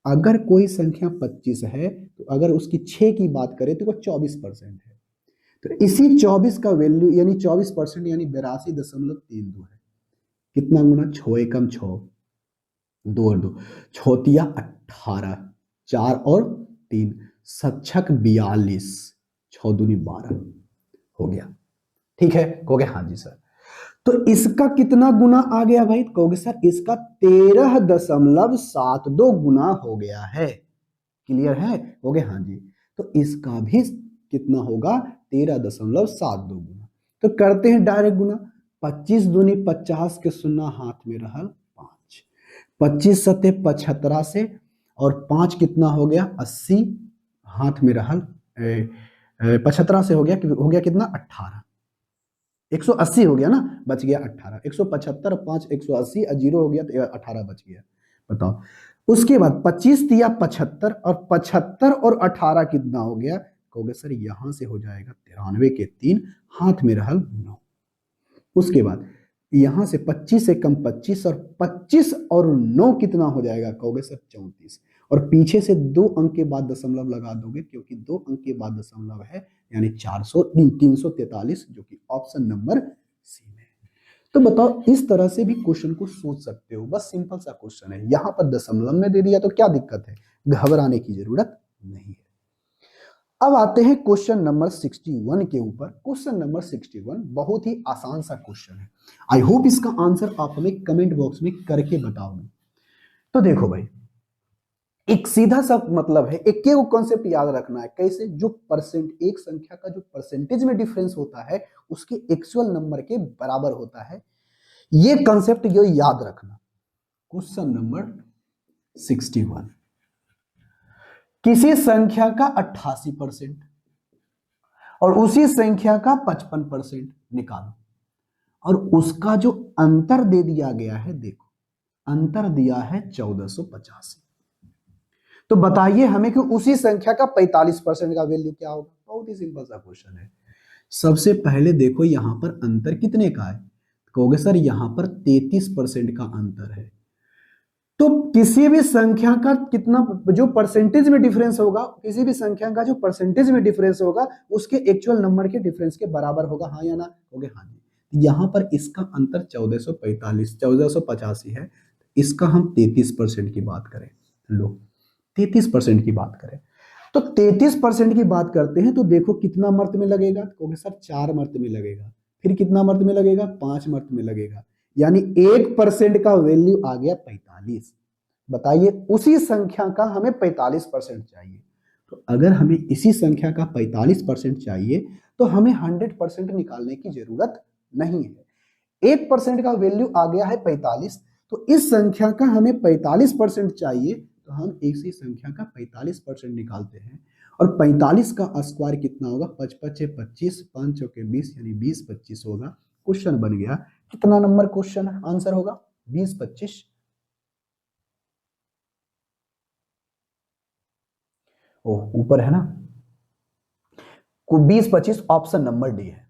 अगर कोई संख्या 25 है तो अगर उसकी 6 की बात करें तो वो 24% है। तो इसी 24 का वैल्यू यानी 24% यानी 82.32 है। कितना गुना? 6 एकम 6, 2 और 2, छौतिया 18, 4 और 3, सच्छक 42, 6 दूनी 12 हो गया। ठीक है, कहोगे हाँ जी सर। तो इसका कितना गुना आ गया भाई? कहोगे सर इसका 13.72 गुना हो गया है। क्लियर है? कहोगे हाँ जी। तो इसका भी कितना होगा? 13.72 गुना। तो करते हैं डायरेक्ट गुना। 25 दूनी 50 के सुन्ना हाथ में रहल 5, 25 सते 75 से और 5 कितना हो गया? 80, हाथ में रहल 75 से हो गया कितना? 18, 180 हो गया ना, बच गया 18। 175 5 180 और 0 हो गया तो 18 बच गया। बताओ उसके बाद 25 दिया 75 और 75 और 18 कितना हो गया? कहोगे सर यहां से हो जाएगा 93 के 3, हाथ में रहल 9। उसके बाद यहां से 25 से कम 25 और 25 और 9 कितना हो जाएगा? कहोगे सर 34। और पीछे से 2 अंक के बाद दशमलव लगा दोगे क्योंकि 2 अंक के बाद दशमलव है यानी 343, जो कि ऑप्शन नंबर सी में। तो बताओ इस तरह से भी क्वेश्चन को सोच सकते हो। बस सिंपल सा क्वेश्चन है। यहां पर दशमलव में दे दिया तो क्या दिक्कत है? घबराने की जरूरत नहीं है। अब आते हैं क्वेश्चन नंबर 61 के ऊपर। क्वेश्चन नंबर 61 बहुत ही आसान सा क्वेश्चन है। आई होप इसका आंसर आप हमें कमेंट बॉक्स में करके बताओगे। तो देखो भाई, एक सीधा सा मतलब है, एक के कॉन्सेप्ट याद रखना है। कैसे? जो परसेंट एक संख्या का जो परसेंटेज में डिफरेंस होता है उसके एक्चुअल नंबर के बराबर होता है। ये कॉन्सेप्ट जो याद रखना। क्वेश्चन नंबर 61, किसी संख्या का 88% और उसी संख्या का 55% निकालो और उसका जो अंतर दे दिया गया है, देखो अंतर दिया है 1485। तो बताइए हमें कि उसी संख्या का 45% का वैल्यू क्या होगा? बहुत ही सिंपल सा क्वेश्चन है। सबसे पहले देखो यहां पर अंतर कितने का है? कहोगे सर यहां पर 33% का अंतर है। तो किसी भी संख्या का कितना जो परसेंटेज में डिफरेंस होगा, किसी भी संख्या का जो परसेंटेज में डिफरेंस होगा उसके एक्चुअल नंबर के डिफरेंस के बराबर होगा। हाँ या ना? कहोगे हाँ जी। यहां पर इसका अंतर 1485 है। इसका हम 33% की बात करें, लो 33% की बात करें तो 33% की बात करते हैं तो देखो कितना मर्त में लगेगा? कहोगे सर 4 मर्त में लगेगा। फिर कितना मर्त में लगेगा? 5 मर्त में लगेगा। यानी 1% का वैल्यू आ गया 45। बताइए उसी संख्या का हमें 45% चाहिए। तो अगर हमें इसी संख्या का 45% चाहिए तो हमें 100% निकालने की जरूरत नहीं है। 1% का वैल्यू आ गया है 45, तो इस संख्या का हमें 45% चाहिए तो हम इसी संख्या का 45% निकालते हैं। और 45 का स्क्वायर कितना होगा? 5 5 6 25, 5 चौके 20 यानी 20 25 होगा। क्वेश्चन बन गया। कितना नंबर क्वेश्चन आंसर होगा? 20 25। ओह ऊपर है ना, 20 25 ऑप्शन नंबर डी है।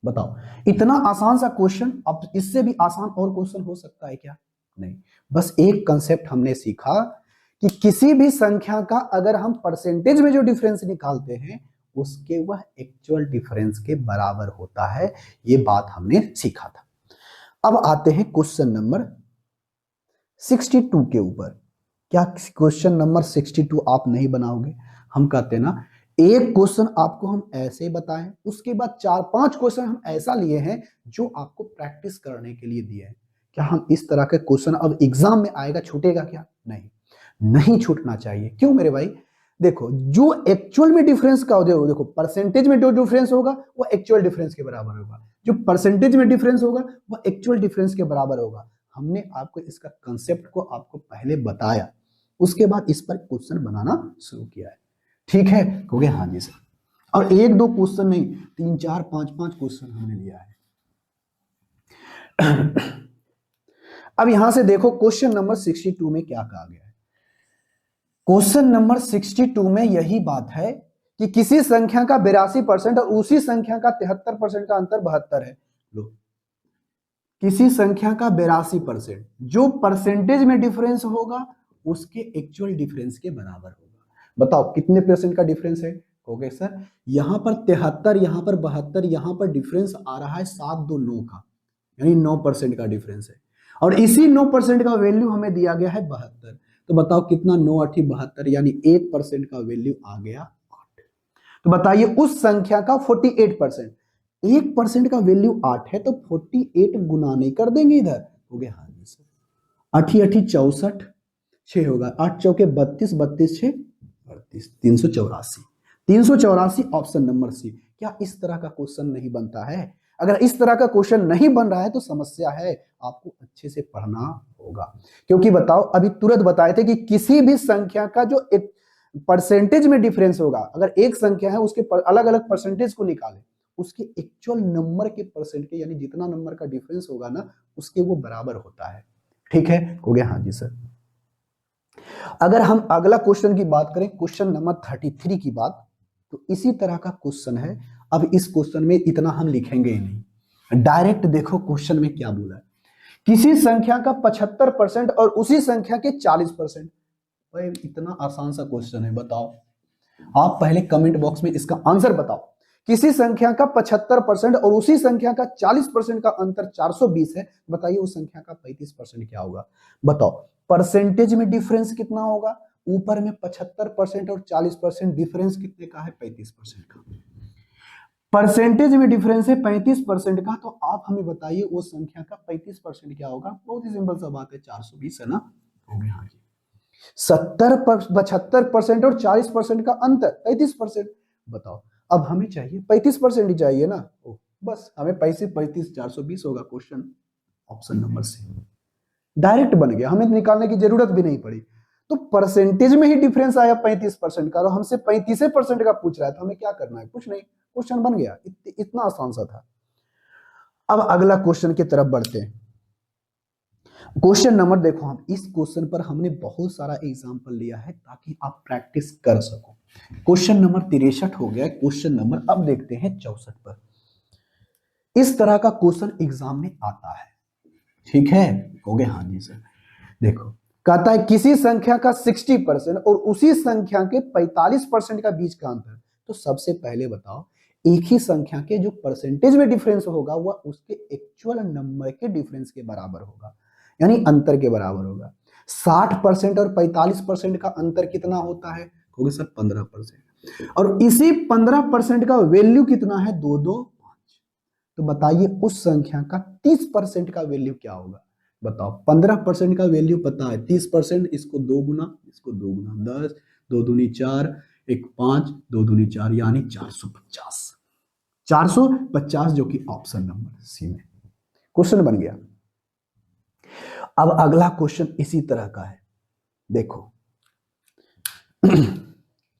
बताओ इतना आसान सा क्वेश्चन, अब इससे भी आसान और क्वेश्चन हो सकता है क्या? नहीं। बस एक कंसेप्ट हमने सीखा कि किसी भी संख्या का अगर हम परसेंटेज में जो डिफरेंस निकालते हैं उसके वह एक्चुअल डिफरेंस के बराबर होता है। ये बात हमने सीखा था। अब आते हैं क्वेश्चन नंबर 62 के ऊपर। क्या क्वेश्चन नंबर 62 आप नहीं बनाओगे? हम कहते हैं ना, एक क्वेश्चन आपको हम ऐसे बताएं, उसके बाद 4 5 क्वेश्चन हम ऐसा लिए हैं जो आपको प्रैक्टिस करने के लिए दिए हैं क्या हम इस तरह के क्वेश्चन अब एग्जाम में आएगा, छूटेगा क्या? नहीं, नहीं छूटना चाहिए। क्यों मेरे भाई? देखो जो एक्चुअल में डिफरेंस का हो, देखो परसेंटेज में जो डिफरेंस होगा वो एक्चुअल डिफरेंस के बराबर होगा, जो परसेंटेज में डिफरेंस होगा वो एक्चुअल डिफरेंस के बराबर होगा। हमने आपको इसका कंसेप्ट को आपको पहले बताया, उसके बाद इस पर क्वेश्चन बनाना शुरू किया है। ठीक है, हो गया? हाँ जी सर। और एक दो क्वेश्चन नहीं, 3 4 5 5 क्वेश्चन हमने लिया है। अब यहां से देखो क्वेश्चन नंबर 62 में क्या कहा गया है। क्वेश्चन नंबर 62 में यही बात है कि किसी संख्या का 82% और उसी संख्या का 73% का अंतर 72 है। लो, किसी संख्या का 82% जो परसेंटेज में डिफरेंस होगा उसके एक्चुअल डिफरेंस के बराबर होगा। बताओ कितने परसेंट का डिफरेंस है? हो गए सर, यहां पर 73, यहां पर 72, यहां पर डिफरेंस आ रहा है 7 2 9 का, यानी 9% का डिफरेंस है। और इसी 9% का वैल्यू हमें दिया गया है 72। तो बताओ कितना, 9 8 72, यानी 1% का वैल्यू आ गया 8। तो बताइए उस संख्या का 48%, 1% का वैल्यू 8 है तो 48 गुना नहीं कर देंगे इधर, हो गया? हाँ जी सर। 8 8 64, 6 होगा, 8 चौके 32, 32 6 38, 384। 384 ऑप्शन नंबर सी। क्या इस तरह का क्वेश्चन नहीं बनता है? अगर इस तरह का क्वेश्चन नहीं बन रहा है तो समस्या है, आपको अच्छे से पढ़ना होगा। क्योंकि बताओ अभी तुरंत बताए थे कि किसी भी संख्या का जो एक परसेंटेज में डिफरेंस होगा, अगर एक संख्या है उसके अलग अलग परसेंटेज को निकाले, उसके एक्चुअल नंबर के परसेंट के, यानी जितना नंबर का डिफरेंस होगा ना उसके वो बराबर होता है। ठीक है, हो गया? हाँ जी सर। अगर हम अगला क्वेश्चन की बात करें, क्वेश्चन नंबर 33 की बात, तो इसी तरह का क्वेश्चन है। अब इस क्वेश्चन में इतना हम लिखेंगे ही नहीं, डायरेक्ट देखो क्वेश्चन में क्या बोला है। किसी संख्या का 75% और उसी संख्या के 40%। भाई इतना आसान सा क्वेश्चन है, बताओ आप पहले कमेंट बॉक्स में इसका आंसर बताओ। किसी संख्या का 75% और उसी संख्या का 40% का अंतर 420 है, बताइए उस संख्या का 35% क्या होगा? बताओ परसेंटेज में डिफरेंस कितना होगा? ऊपर में 75% और 40%, डिफरेंस कितने का है? 35% का। परसेंटेज में डिफरेंस है 35% का, तो आप हमें बताइए वो संख्या का 35% क्या होगा? बहुत ही सिंपल सा बात है, 420 है ना, हो गया? हाँ जी। 75% और 40% का अंतर 35%। बताओ अब हमें चाहिए 35% ही चाहिए ना, बस हमें 35 35 420 होगा question, option number C. Direct बन गया, हमें निकालने की जरूरत भी नहीं पड़ी। तो परसेंटेज में ही डिफरेंस आया 35% का, और हमसे 35% का पूछ रहा है, तो हमें क्या करना है? कुछ नहीं, क्वेश्चन बन गया। इतना आसान सा था। अब अगला क्वेश्चन की तरफ बढ़ते हैं। क्वेश्चन नंबर देखो, हम इस क्वेश्चन पर हमने बहुत सारा एग्जांपल लिया है ताकि आप प्रैक्टिस कर सको। क्वेश्चन नंबर 63 हो गया। क्वेश्चन नंबर अब देखते हैं 64 पर। इस तरह का क्वेश्चन एग्जाम में आता है, ठीक है, हो गया? हाँ जी सर। देखो कहता है किसी संख्या का 60% और उसी संख्या के 45% का बीच का अंतर। तो सबसे पहले बताओ एक ही संख्या के जो परसेंटेज में डिफरेंस होगा वह उसके एक्चुअल नंबर के डिफरेंस के बराबर होगा, यानी अंतर के बराबर होगा। 60% और 45% का अंतर कितना होता है? होगा सर 15%। और इसी 15% का वैल्यू कितना है? 2 2 5। तो बताइए उस संख्या का 30% का वैल्यू क्या होगा? बताओ 15% का वैल्यू पता है, 30%, इसको 2 गुना, इसको 2 गुना, 10 2 दूनी 4 1 5 2 दूनी 4, यानी 450। 450 जो कि ऑप्शन नंबर सी में क्वेश्चन बन गया। अब अगला क्वेश्चन इसी तरह का है, देखो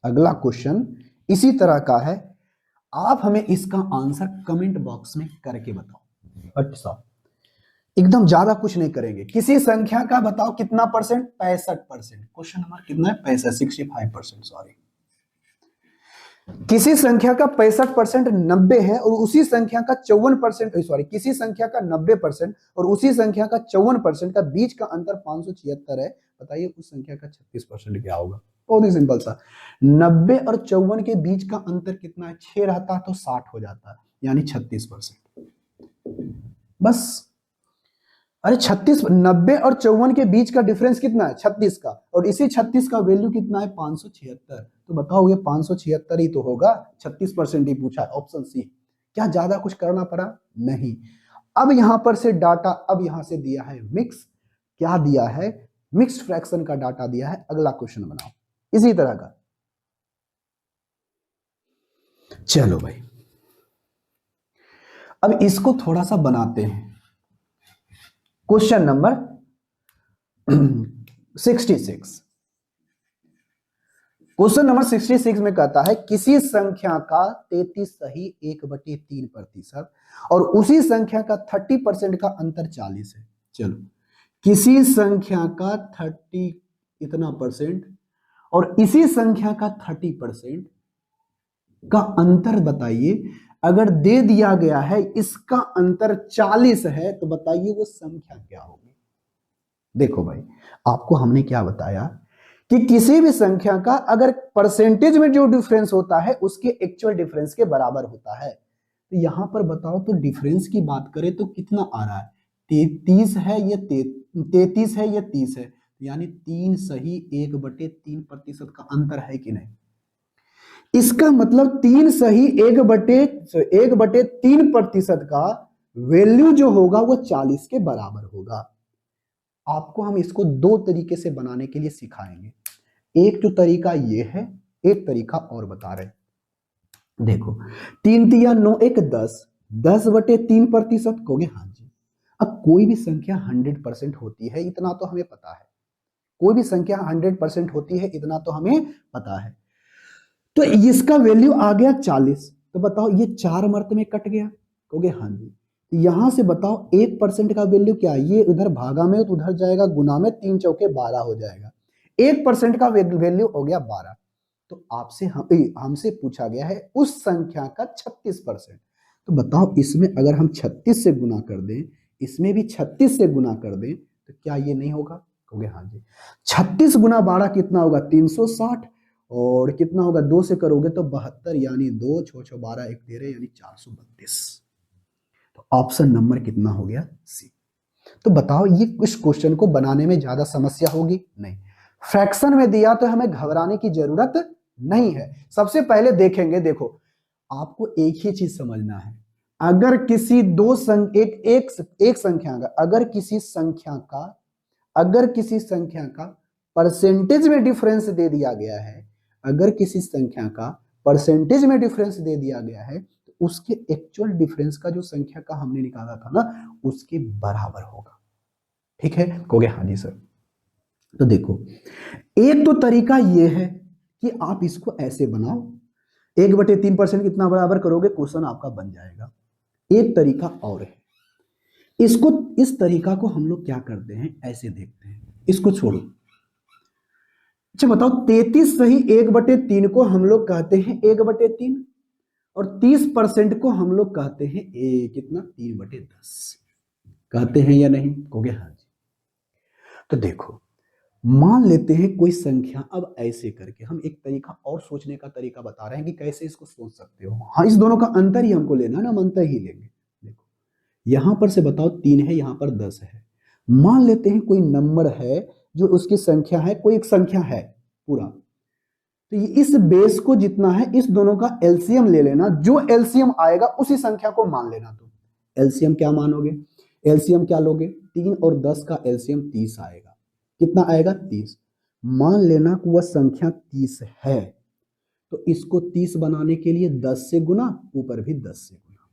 अगला क्वेश्चन इसी तरह का है। आप हमें इसका आंसर कमेंट बॉक्स में करके बताओ। अच्छा, एकदम ज्यादा कुछ नहीं करेंगे। किसी संख्या का बताओ कितना परसेंट? 65%। क्वेश्चन नंबर कितना है? 65, 65%, सॉरी। किसी संख्या का 65% 90 है और उसी संख्या का 54%, सॉरी, किसी संख्या का 90% और उसी संख्या का 54% का बीच का अंतर 576 है, बताइए उस संख्या का 36% क्या होगा? बहुत ही सिंपल सा। 90 और 54 के बीच का अंतर कितना है? 6 रहता तो 60 हो जाता, यानी 36%। बस। अरे 36, 90 और 54 के बीच का डिफरेंस कितना है? 36 का, और इसी 36 का वैल्यू कितना है? 576। तो बताओ ये 576 ही तो होगा, 36% ही पूछा है, ऑप्शन सी। क्या ज्यादा कुछ करना पड़ा? नहीं। अब यहां पर से डाटा, अब यहां से दिया है मिक्स, क्या दिया है, मिक्स्ड फ्रैक्शन का डाटा दिया है। अगला क्वेश्चन बनाओ इसी तरह का। चलो भाई अब इसको थोड़ा सा बनाते हैं। Question number 66। क्वेश्चन नंबर 66 में कहता है किसी संख्या का 33 सही 1/3% और उसी संख्या का 30% का अंतर 40 है। चलो किसी संख्या का 30 इतना परसेंट और इसी संख्या का 30% का अंतर बताइए। अगर दे दिया गया है इसका अंतर 40 है तो बताइए वो संख्या क्या होगी। देखो भाई आपको हमने क्या बताया कि किसी भी संख्या का अगर परसेंटेज में जो डिफरेंस होता है उसके एक्चुअल डिफरेंस के बराबर होता है। तो यहां पर बताओ तो डिफरेंस की बात करें तो कितना आ रहा है, 33 है या 33 है या 30 है, यानी 3 सही 1/3% का अंतर है कि नहीं। इसका मतलब 3 सही 1/3% का वैल्यू जो होगा वो 40 के बराबर होगा। आपको हम इसको दो तरीके से बनाने के लिए सिखाएंगे। एक तो तरीका ये है, एक तरीका और बता रहे। देखो 3 तिया 9 1 10, 10/3% कहोगे हाँ जी। अब कोई भी संख्या 100% होती है इतना तो हमें पता है, कोई भी संख्या 100% होती है इतना तो हमें पता है। तो इसका वैल्यू आ गया 40, तो बताओ ये 4 मर्त में कट गया, कहोगे हाँ जी। यहां से बताओ 1% का वैल्यू क्या है, ये उधर भागा में तो उधर जाएगा, गुना में 3 चौके 12 हो जाएगा। 1% का वैल्यू हो गया 12। तो आपसे हमसे पूछा गया है उस संख्या का 36%। तो बताओ इसमें अगर हम 36 से गुना कर दें, इसमें भी 36 से गुना कर दें तो क्या ये नहीं होगा, कहोगे हाँ जी। 36 गुना 12 कितना होगा 360, और कितना होगा 2 से करोगे तो 72, यानी 2 6 6 12 1 13 यानी 432। तो ऑप्शन नंबर कितना हो गया सी। तो बताओ ये इस क्वेश्चन को बनाने में ज्यादा समस्या होगी नहीं, फ्रैक्शन में दिया तो हमें घबराने की जरूरत नहीं है। सबसे पहले देखेंगे, देखो आपको एक ही चीज समझना है, अगर किसी एक संख्या का अगर किसी संख्या का परसेंटेज में डिफरेंस दे दिया गया है, अगर किसी संख्या का परसेंटेज में डिफरेंस दे दिया गया है तो उसके एक्चुअल डिफरेंस का जो संख्या का हमने निकाला था ना उसके बराबर होगा। ठीक है, कहोगे हाँ जी सर। तो देखो एक तो तरीका यह है कि आप इसको ऐसे बनाओ, 1/3% कितना बराबर करोगे क्वेश्चन आपका बन जाएगा। एक तरीका और है, इसको इस तरीका को हम लोग क्या करते हैं ऐसे देखते हैं, इसको छोड़ो। अच्छा बताओ 33 सही 1/3 को हम लोग कहते हैं 1/3 और 30% को हम लोग कहते हैं कितना 3/10 कहते हैं या नहीं, कहोगे हाँ जी। तो देखो मान लेते हैं कोई संख्या, अब ऐसे करके हम एक तरीका और सोचने का तरीका बता रहे हैं कि कैसे इसको सोच सकते हो। हाँ इस दोनों का अंतर ही हमको लेना है ना, हम अंतर ही लेंगे। देखो यहां पर से बताओ 3 है, यहां पर 10 है। मान लेते हैं कोई नंबर है जो उसकी संख्या है, कोई एक संख्या है पूरा, तो ये इस बेस को जितना है इस दोनों का एलसीएम ले लेना, जो एलसीएम आएगा उसी संख्या को मान लेना। तो एलसीएम क्या मानोगे, एलसीएम क्या लोगे, 3 और 10 का एलसीएम 30 आएगा। कितना आएगा 30। मान लेना कि वह संख्या 30 है तो इसको 30 बनाने के लिए 10 से गुना, ऊपर भी 10 से गुना,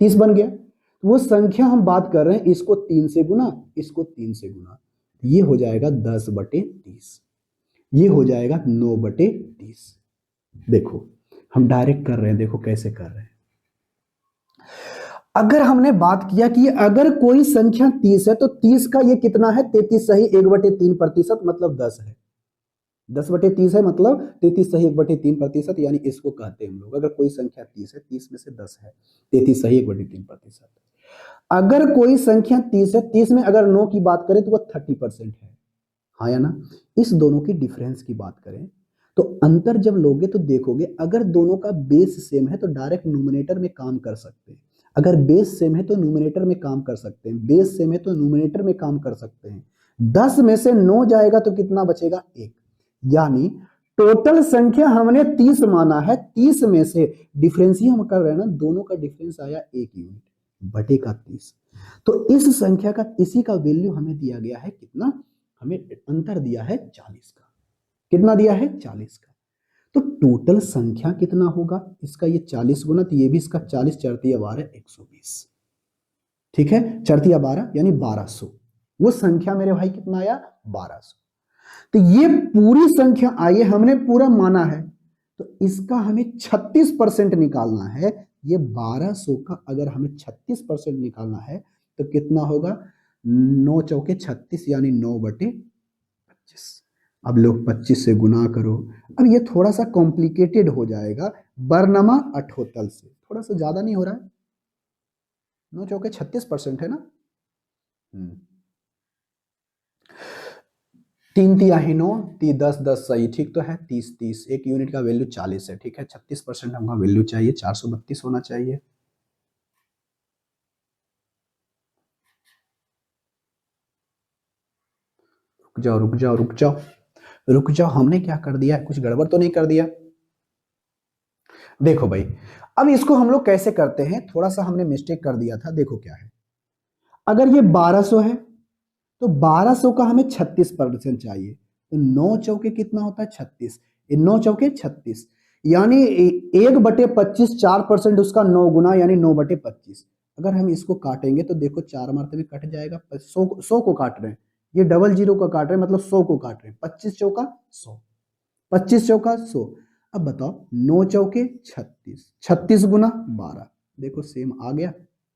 30 बन गया। तो वो संख्या हम बात कर रहे हैं इसको 3 से गुना, इसको 3 से गुना, ये हो जाएगा 10/30, ये हो जाएगा 9/30। देखो हम डायरेक्ट कर रहे हैं, देखो कैसे कर रहे हैं। अगर हमने बात किया कि अगर कोई संख्या 30 है तो 30 का ये कितना है 33 सही 1/3% मतलब 10 है। 10/30 है मतलब 33 सही 1/3%, यानी इसको कहते हैं हम लोग, अगर कोई संख्या 30 है 30 में से 10 है 33 सही 1/3%। अगर कोई संख्या 30 है, 30 में अगर 9 की बात करें तो वह 30% है, हाँ या ना। इस दोनों की डिफरेंस की बात करें तो अंतर जब लोगे तो देखोगे अगर दोनों का बेस सेम है तो डायरेक्ट न्यूमरेटर में काम कर सकते हैं, अगर बेस सेम है तो न्यूमरेटर में काम कर सकते हैं, बेस सेम है तो न्यूमरेटर में काम कर सकते हैं। 10 में से 9 जाएगा तो कितना बचेगा 1, यानी टोटल संख्या हमने 30 माना है, 30 में से डिफरेंस ही हम कर रहे हैं ना, दोनों का डिफरेंस आया 1 यूनिट, बटे का 30। तो इस संख्या का इसी का वैल्यू हमें दिया गया है कितना, हमें अंतर दिया है 40 का। कितना दिया है, 40 का। तो टोटल संख्या कितना होगा इसका, ये 40 गुना, तो ये भी इसका 40, 4 12 120। ठीक है, 4 12 यानी 1200। वो संख्या मेरे भाई कितना आया, 1200। तो ये पूरी संख्या आई, हमने पूरा माना है, तो इसका हमें 36% निकालना है। ये 1200 का अगर हमें 36% निकालना है तो कितना होगा, 9 चौके 36 यानी 9/25। अब लोग 25 से गुना करो। अब ये थोड़ा सा कॉम्प्लिकेटेड हो जाएगा, बरनमा अठोतल से थोड़ा सा ज्यादा नहीं हो रहा है, 9 चौके 36% है ना। 3 तिया ही 9, 10 10 सही, ठीक तो है, 30 30, एक यूनिट का वैल्यू 40 है, ठीक है, 36% हमका वैल्यू चाहिए, 432 होना चाहिए। रुक जाओ रुक जाओ रुक जाओ रुक जाओ, हमने क्या कर दिया, कुछ गड़बड़ तो नहीं कर दिया। देखो भाई, अब इसको हम लोग कैसे करते हैं, थोड़ा सा हमने मिस्टेक कर दिया था। देखो क्या है, अगर ये 1200 है तो 1200 का हमें 36% चाहिए, तो 9 चौके कितना होता है, 36, 9 चौके 36 यानी 1/25, 4% उसका 9 गुना यानी 9/25। अगर हम इसको काटेंगे तो देखो 4 मारते में कट जाएगा, 100 को काट रहे हैं, ये डबल जीरो को काट रहे हैं, मतलब 100 को काट रहे हैं, 25 चौका 100, 25 चौका 100। अब बताओ 9 चौके 36, 36 गुना 12, देखो सेम आ गया,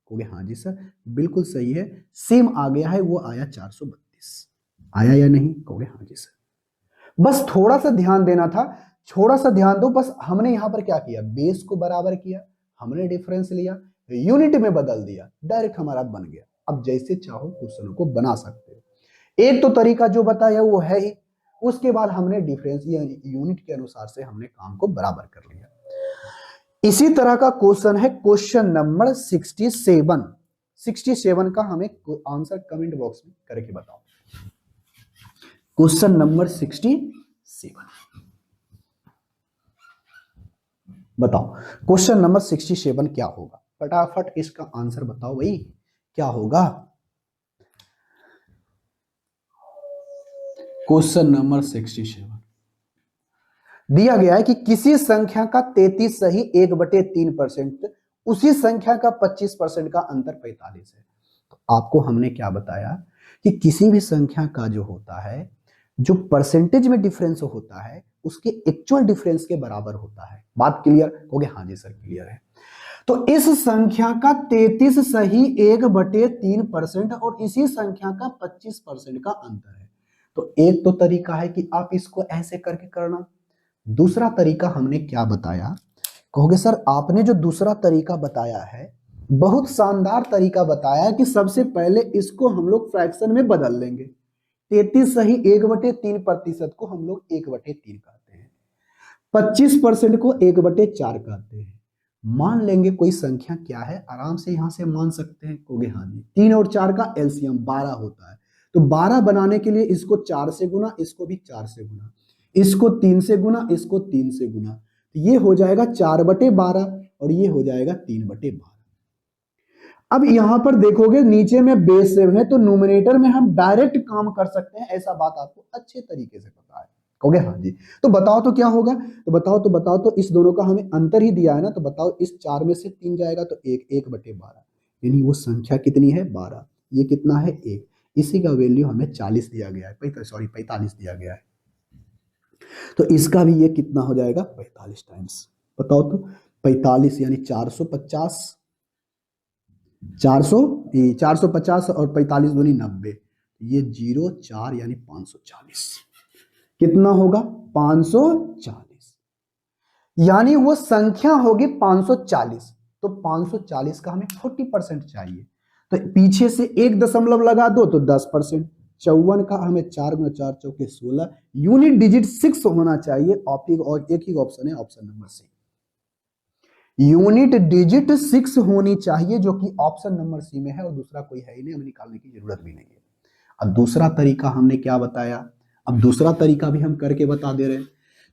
कहोगे हाँ जी सर बिल्कुल सही है, सेम आ गया है, वो आया 432। आया या नहीं, कहोगे हाँ जी सर। बस थोड़ा सा ध्यान देना था, थोड़ा सा ध्यान दो, बस हमने यहां पर क्या किया, बेस को बराबर किया, हमने डिफरेंस लिया, यूनिट में बदल दिया, डायरेक्ट हमारा बन गया। अब जैसे चाहो क्वेश्चन को बना सकते हो, एक तो तरीका जो बताया वो है ही, उसके बाद हमने डिफरेंस यूनिट के अनुसार से हमने काम को बराबर कर लिया। इसी तरह का क्वेश्चन है क्वेश्चन नंबर 67। 67 का हमें आंसर कमेंट बॉक्स में करके बताओ। क्वेश्चन नंबर 67 बताओ, क्वेश्चन नंबर 67 क्या होगा, फटाफट इसका आंसर बताओ भाई, क्या होगा। क्वेश्चन नंबर 67 दिया गया है कि किसी संख्या का 33 सही 1/3%, उसी संख्या का 25% का अंतर 45 है। तो आपको हमने क्या बताया कि किसी भी संख्या का जो होता है, जो परसेंटेज में डिफरेंस होता है, उसके एक्चुअल डिफरेंस के बराबर होता है। बात क्लियर हो गया, हाँ जी सर क्लियर है। तो इस संख्या का 33 सही 1/3% और इसी संख्या का 25% का अंतर है। तो एक तो तरीका है कि आप इसको ऐसे करके करना, दूसरा तरीका हमने क्या बताया, कहोगे सर आपने जो दूसरा तरीका बताया है बहुत शानदार तरीका बताया कि सबसे पहले इसको हम लोग फ्रैक्शन में बदल लेंगे। 33 सही 1/3% को हम लोग 1/3 कहते हैं, 25% को 1/4 कहते हैं। मान लेंगे कोई संख्या क्या है, आराम से यहां से मान सकते हैं, कहोगे हाँ जी, 3 और 4 का एलसीएम 12 होता है, तो 12 बनाने के लिए इसको 4 से गुना, इसको भी 4 से गुना, इसको 3 से गुना, इसको 3 से गुना, तो ये हो जाएगा 4/12 और ये हो जाएगा 3/12। अब यहां पर देखोगे नीचे में बेस सेव है, तो न्यूमरेटर में हम डायरेक्ट काम कर सकते हैं, ऐसा बात आपको अच्छे तरीके से पता है, कहोगे हाँ जी। तो बताओ तो क्या होगा, तो बताओ तो इस दोनों का हमें अंतर ही दिया है ना, तो बताओ इस 4 में से 3 जाएगा तो 1/12, यानी वो संख्या कितनी है 12, ये कितना है 1, इसी का वैल्यू हमें 40 दिया गया है, 45 दिया गया है। तो इसका भी ये कितना हो जाएगा 45 टाइम्स, बताओ तो 45 यानी 450, 450 और 45 दूनी 90, ये 0 4 यानी 540, कितना होगा 540, यानी वो संख्या होगी 540। तो 540 का हमें 40% चाहिए, तो पीछे से 1 दशमलव लगा दो तो 10%। 54 का हमें 4 गुना 4 चौके 16, यूनिट डिजिट 6 होना चाहिए, और एक ही ऑप्शन है, option number C, unit digit 6 होनी चाहिए, जो कि ऑप्शन नंबर सी में है, और दूसरा कोई है ही नहीं, हमें निकालने की जरूरत भी नहीं है। अब दूसरा तरीका हमने क्या बताया, अब दूसरा तरीका भी हम करके बता दे रहे हैं।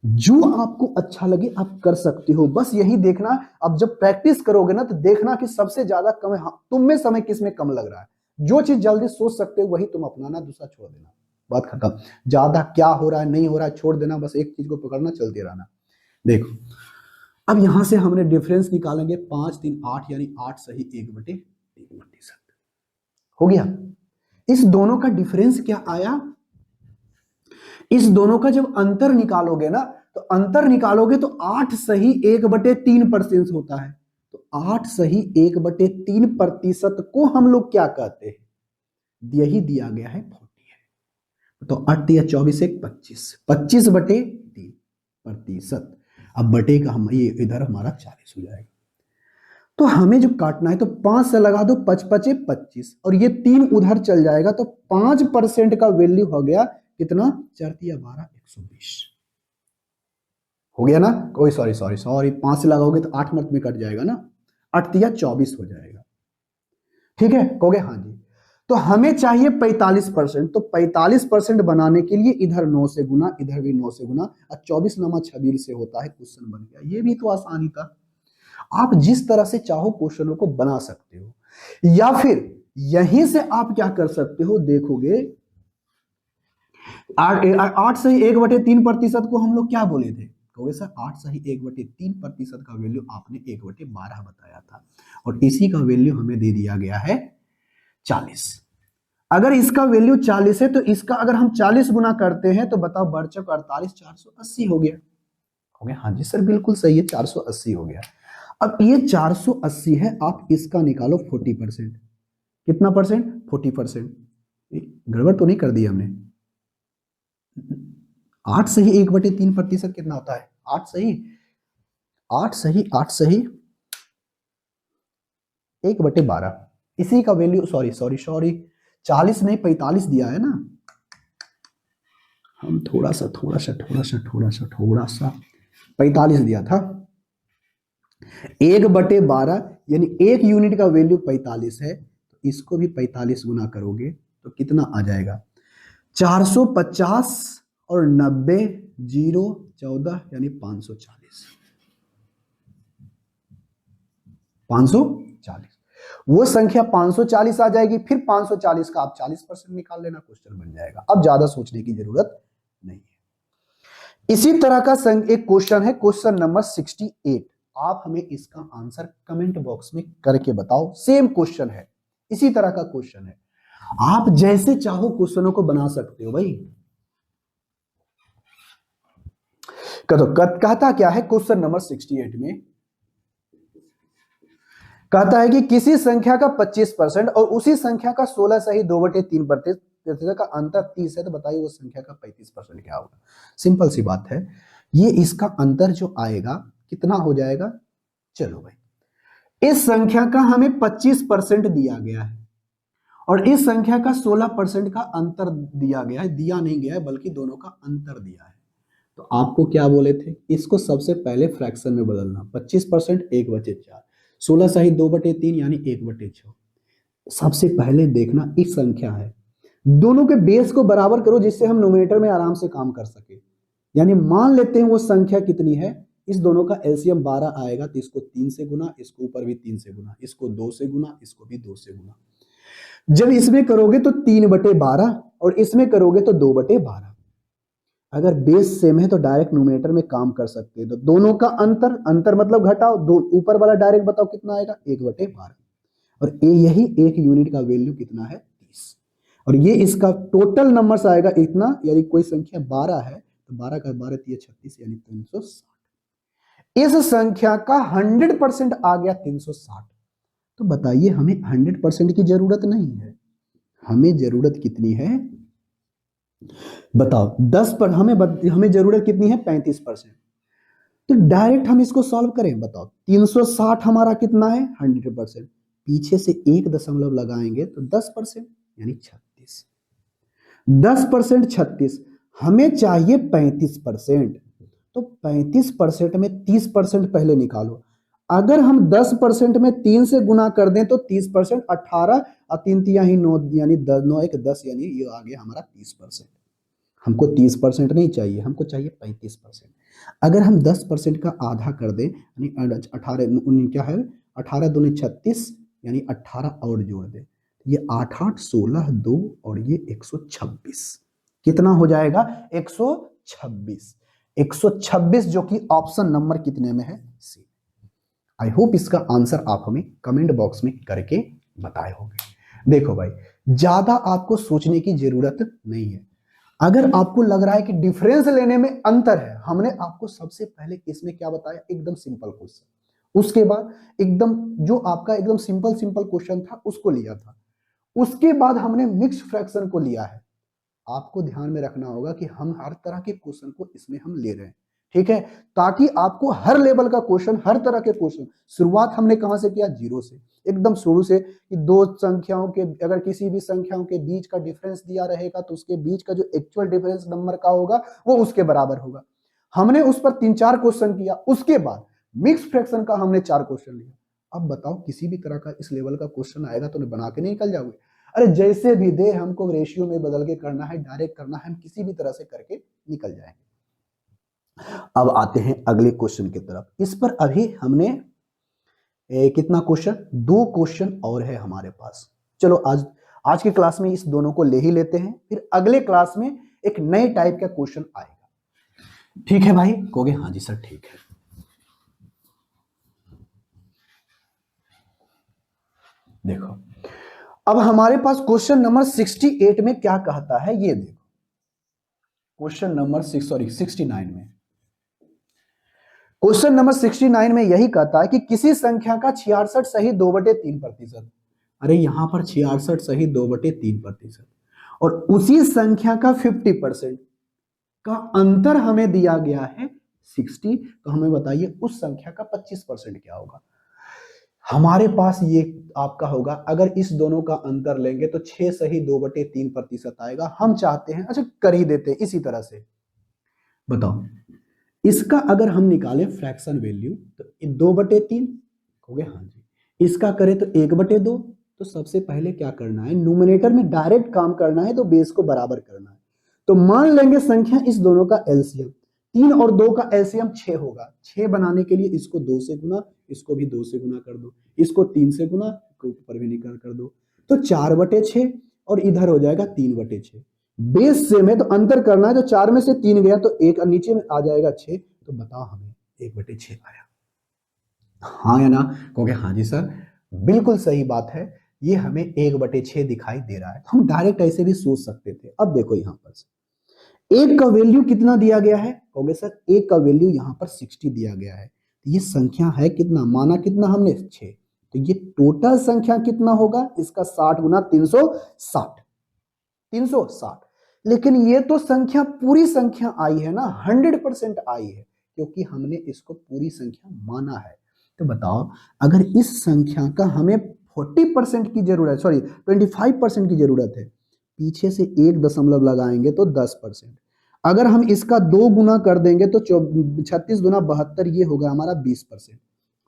जो आपको अच्छा लगे आप कर सकते हो, बस यही देखना। अब जब प्रैक्टिस करोगे ना तो देखना कि सबसे ज्यादा कम है, तुम में समय किस में कम लग रहा है। जो चीज जल्दी सोच सकते हो वही तुम अपनाना, दूसरा छोड़ देना, बात खत्म। ज्यादा क्या हो रहा है नहीं हो रहा है छोड़ देना, बस एक चीज को पकड़ना, चलते रहना। देखो अब यहां से हमने डिफरेंस निकालेंगे, 5 3 8 यानी 8 सही 1/3 हो गया। इस दोनों का डिफरेंस क्या आया, इस दोनों का जब अंतर निकालोगे ना, तो अंतर निकालोगे तो 8 सही 1/3% होता है। तो 8 सही 1/3% को हम लोग क्या कहते हैं, यही दिया गया है 40। तो 8 या 24 1 25, 25/3%। अब बटे का हम ये इधर हमारा 40 हो जाएगा। तो हमें जो काटना है तो 5 से लगा दो, 5 5 25, और ये 3 उधर चल जाएगा, तो 5% का वैल्यू हो गया कितना, 4 या 12 120 हो गया ना। कोई सॉरी सॉरी सॉरी, 5 से लगाओगे तो 8 मिनट में कट जाएगा ना, 8 या 24 हो जाएगा। ठीक है, कहोगे हाँ जी। तो हमें चाहिए 45%, तो 45% बनाने के लिए इधर 9 से गुना, इधर भी 9 से गुना, और 24 नमा 26 से होता है, क्वेश्चन बन गया। ये भी तो आसानी था। आप जिस तरह से चाहो क्वेश्चनों को बना सकते हो, या फिर यहीं से आप क्या कर सकते हो, देखोगे 8 सही 1/3% को हम लोग क्या बोले थे, कहोगे सर 8 सही 1/3% का वैल्यू आपने 1/12 बताया था, और इसी का वैल्यू हमें दे दिया गया है 40। अगर इसका वैल्यू 40 है तो इसका अगर हम 40 गुना करते हैं तो बताओ बड़चक 48, 480 हो गया। हो गया, हाँ जी सर बिल्कुल सही है, 480 हो गया। अब ये 480 है, आप इसका निकालो 40%, कितना परसेंट, 40%। गड़बड़ तो नहीं कर दी हमने, 8 सही 1/3% कितना होता है, 8 सही 1/12, इसी का वैल्यू, सॉरी सॉरी सॉरी 40 नहीं 45 दिया है ना, हम थोड़ा सा 45 दिया था। 1/12 यानी 1 यूनिट का वैल्यू 45 है, तो इसको भी 45 गुना करोगे तो कितना आ जाएगा, 450 और 90 0 14 यानी 540। 540 वो संख्या 540 आ जाएगी, फिर 540 का आप 40% निकाल लेना, क्वेश्चन बन जाएगा। अब ज्यादा सोचने की जरूरत नहीं है। इसी तरह का एक क्वेश्चन है, क्वेश्चन नंबर 68। आप हमें इसका आंसर कमेंट बॉक्स में करके बताओ। सेम क्वेश्चन है, इसी तरह का क्वेश्चन है, आप जैसे चाहो क्वेश्चनों को बना सकते हो भाई। कहता क्या है क्वेश्चन नंबर 68 में, कहता है कि किसी संख्या का 25% और उसी संख्या का 16 सही 2/3% का अंतर 30 है, तो बताइए उस संख्या का 35% क्या होगा। सिंपल सी बात है, ये इसका अंतर जो आएगा कितना हो जाएगा। चलो भाई, इस संख्या का हमें 25% दिया गया है और इस संख्या का 16% का अंतर दिया गया है, दिया नहीं गया है बल्कि दोनों का अंतर दिया है। तो आपको क्या बोले थे, इसको सबसे पहले फ्रैक्शन में बदलना, 25% 1/4, 16 सही 2/3 यानी 1/6। सबसे पहले देखना इस संख्या है, दोनों के बेस को बराबर करो जिससे हम नोमिनेटर में आराम से काम कर सके। यानी मान लेते हैं वो संख्या कितनी है, इस दोनों का एलसीएम 12 आएगा, तो इसको 3 से गुना, इसको ऊपर भी 3 से गुना, इसको 2 से गुना, इसको भी 2 से गुना। जब इसमें करोगे तो 3/12 और इसमें करोगे तो 2/12। अगर बेस सेम है तो डायरेक्ट न्यूमरेटर में काम कर सकते हैं। तो दोनों का अंतर, अंतर मतलब घटाओ, दो ऊपर वाला डायरेक्ट बताओ कितना आएगा, 1/12। और यही 1 यूनिट का वैल्यू कितना है, 30। और ये इसका टोटल नंबर्स आएगा इतना, यानी कोई संख्या 12 है तो 12 का 12 3 36 यानी 360। इस संख्या का 100% आ गया 360। तो बताइए हमें 100% की जरूरत नहीं है, हमें जरूरत कितनी है बताओ, 10 पर हमें जरूरत कितनी है, 35%। तो डायरेक्ट हम इसको सॉल्व करें, बताओ 360 हमारा कितना है, 100%, पीछे से 1 दशमलव लगाएंगे तो 10% यानी 36। 10% 36, हमें चाहिए 35%। तो 35% में 30% पहले निकालो। अगर हम 10% में 3 से गुना कर दें तो 30%, 18 और 3 तिया ही 9 यानी 9 1 10 यानी ये आ गया हमारा 30%। हमको 30% नहीं चाहिए, हमको चाहिए 35%। अगर हम 10% का आधा कर दें, यानी 18 क्या है, 18 दूनी 36, यानी 18 और जोड़ दें, ये 8 8 16 2 और ये 126, कितना हो जाएगा 126। 126 जो कि ऑप्शन नंबर कितने में है, सी। आई होप इसका आंसर आप हमें कमेंट बॉक्स में करके बताए होंगे। देखो भाई, ज्यादा आपको सोचने की जरूरत नहीं है। अगर आपको लग रहा है कि डिफरेंस लेने में अंतर है, हमने आपको सबसे पहले इसमें क्या बताया, एकदम सिंपल क्वेश्चन, उसके बाद एकदम जो आपका एकदम सिंपल सिंपल क्वेश्चन था उसको लिया था, उसके बाद हमने मिक्स फ्रैक्शन को लिया है। आपको ध्यान में रखना होगा कि हम हर तरह के क्वेश्चन को इसमें हम ले रहे हैं, ठीक है, ताकि आपको हर लेवल का क्वेश्चन, हर तरह के क्वेश्चन, शुरुआत हमने कहां से किया, जीरो से, एकदम शुरू से, कि दो संख्याओं के, अगर किसी भी संख्याओं के बीच का डिफरेंस दिया रहेगा तो उसके बीच का जो एक्चुअल डिफरेंस नंबर का होगा वो उसके बराबर होगा। हमने उस पर 3-4 क्वेश्चन किया, उसके बाद मिक्स फ्रैक्शन का हमने 4 क्वेश्चन लिया। अब बताओ, किसी भी तरह का इस लेवल का क्वेश्चन आएगा तो बना के नहीं निकल जाओगे। अरे जैसे भी दे, हमको रेशियो में बदल के करना है, डायरेक्ट करना है, हम किसी भी तरह से करके निकल जाएंगे। अब आते हैं अगले क्वेश्चन की तरफ। इस पर अभी हमने कितना क्वेश्चन, 2 क्वेश्चन और है हमारे पास। चलो आज की क्लास में इस दोनों को ले ही लेते हैं, फिर अगले क्लास में एक नए टाइप का क्वेश्चन आएगा। ठीक है भाई, कहोगे हाँ जी सर ठीक है। देखो, अब हमारे पास क्वेश्चन नंबर 68 में क्या कहता है, ये देखो, क्वेश्चन नंबर 69 में, क्वेश्चन नंबर 69 में यही कहता है कि किसी संख्या का 66 सही 2/3%, अरे यहां पर 66 सही 2/3%, और उसी संख्या का 50% का अंतर हमें दिया गया है 60, तो हमें बताइए उस संख्या का 25% क्या होगा। हमारे पास ये आपका होगा, अगर इस दोनों का अंतर लेंगे तो 6 सही 2/3% आएगा। हम चाहते हैं, अच्छा कर ही देते हैं इसी तरह से, बताओ इसका अगर हम निकालें फ्रैक्शन वैल्यू तो 2/3, कहोगे हाँ जी। इसका करें तो 1/2, तो सबसे पहले क्या करना है, न्यूमरेटर में डायरेक्ट काम करना है, तो बेस को बराबर करना है। तो मान लेंगे संख्या इस दोनों का एलसीएम, 3 और 2 का एलसीएम 6 होगा। 6 बनाने के लिए इसको 2 से गुना, इसको भी 2 से गुना कर दो, इसको 3 से गुना, ऊपर भी निकाल कर दो, तो 4/6, और इधर हो जाएगा 3/6। बेस सेम है तो अंतर करना है, तो 4 में से 3 गया तो 1, नीचे में आ जाएगा 6, तो बताओ हमें 1/6 आया, हाँ या ना, कहोगे हाँ जी सर बिल्कुल सही बात है, ये हमें 1/6 दिखाई दे रहा है। हम डायरेक्ट ऐसे भी सोच सकते थे। अब देखो यहां पर एक का वैल्यू कितना दिया गया है, कहोगे सर एक का वैल्यू यहां पर 60 दिया गया है, तो ये संख्या है कितना, माना कितना हमने 6, तो ये टोटल संख्या कितना होगा, इसका 60 गुना 360, 360। लेकिन ये तो संख्या पूरी संख्या आई है ना, 100% आई है, क्योंकि हमने इसको पूरी संख्या माना है। तो बताओ, अगर इस संख्या का हमें 40% की जरूरत, सॉरी 25% की जरूरत है, पीछे से 1 दशमलव लगाएंगे तो 10%। अगर हम इसका 2 गुना कर देंगे तो 36 गुना 72, ये होगा हमारा 20%।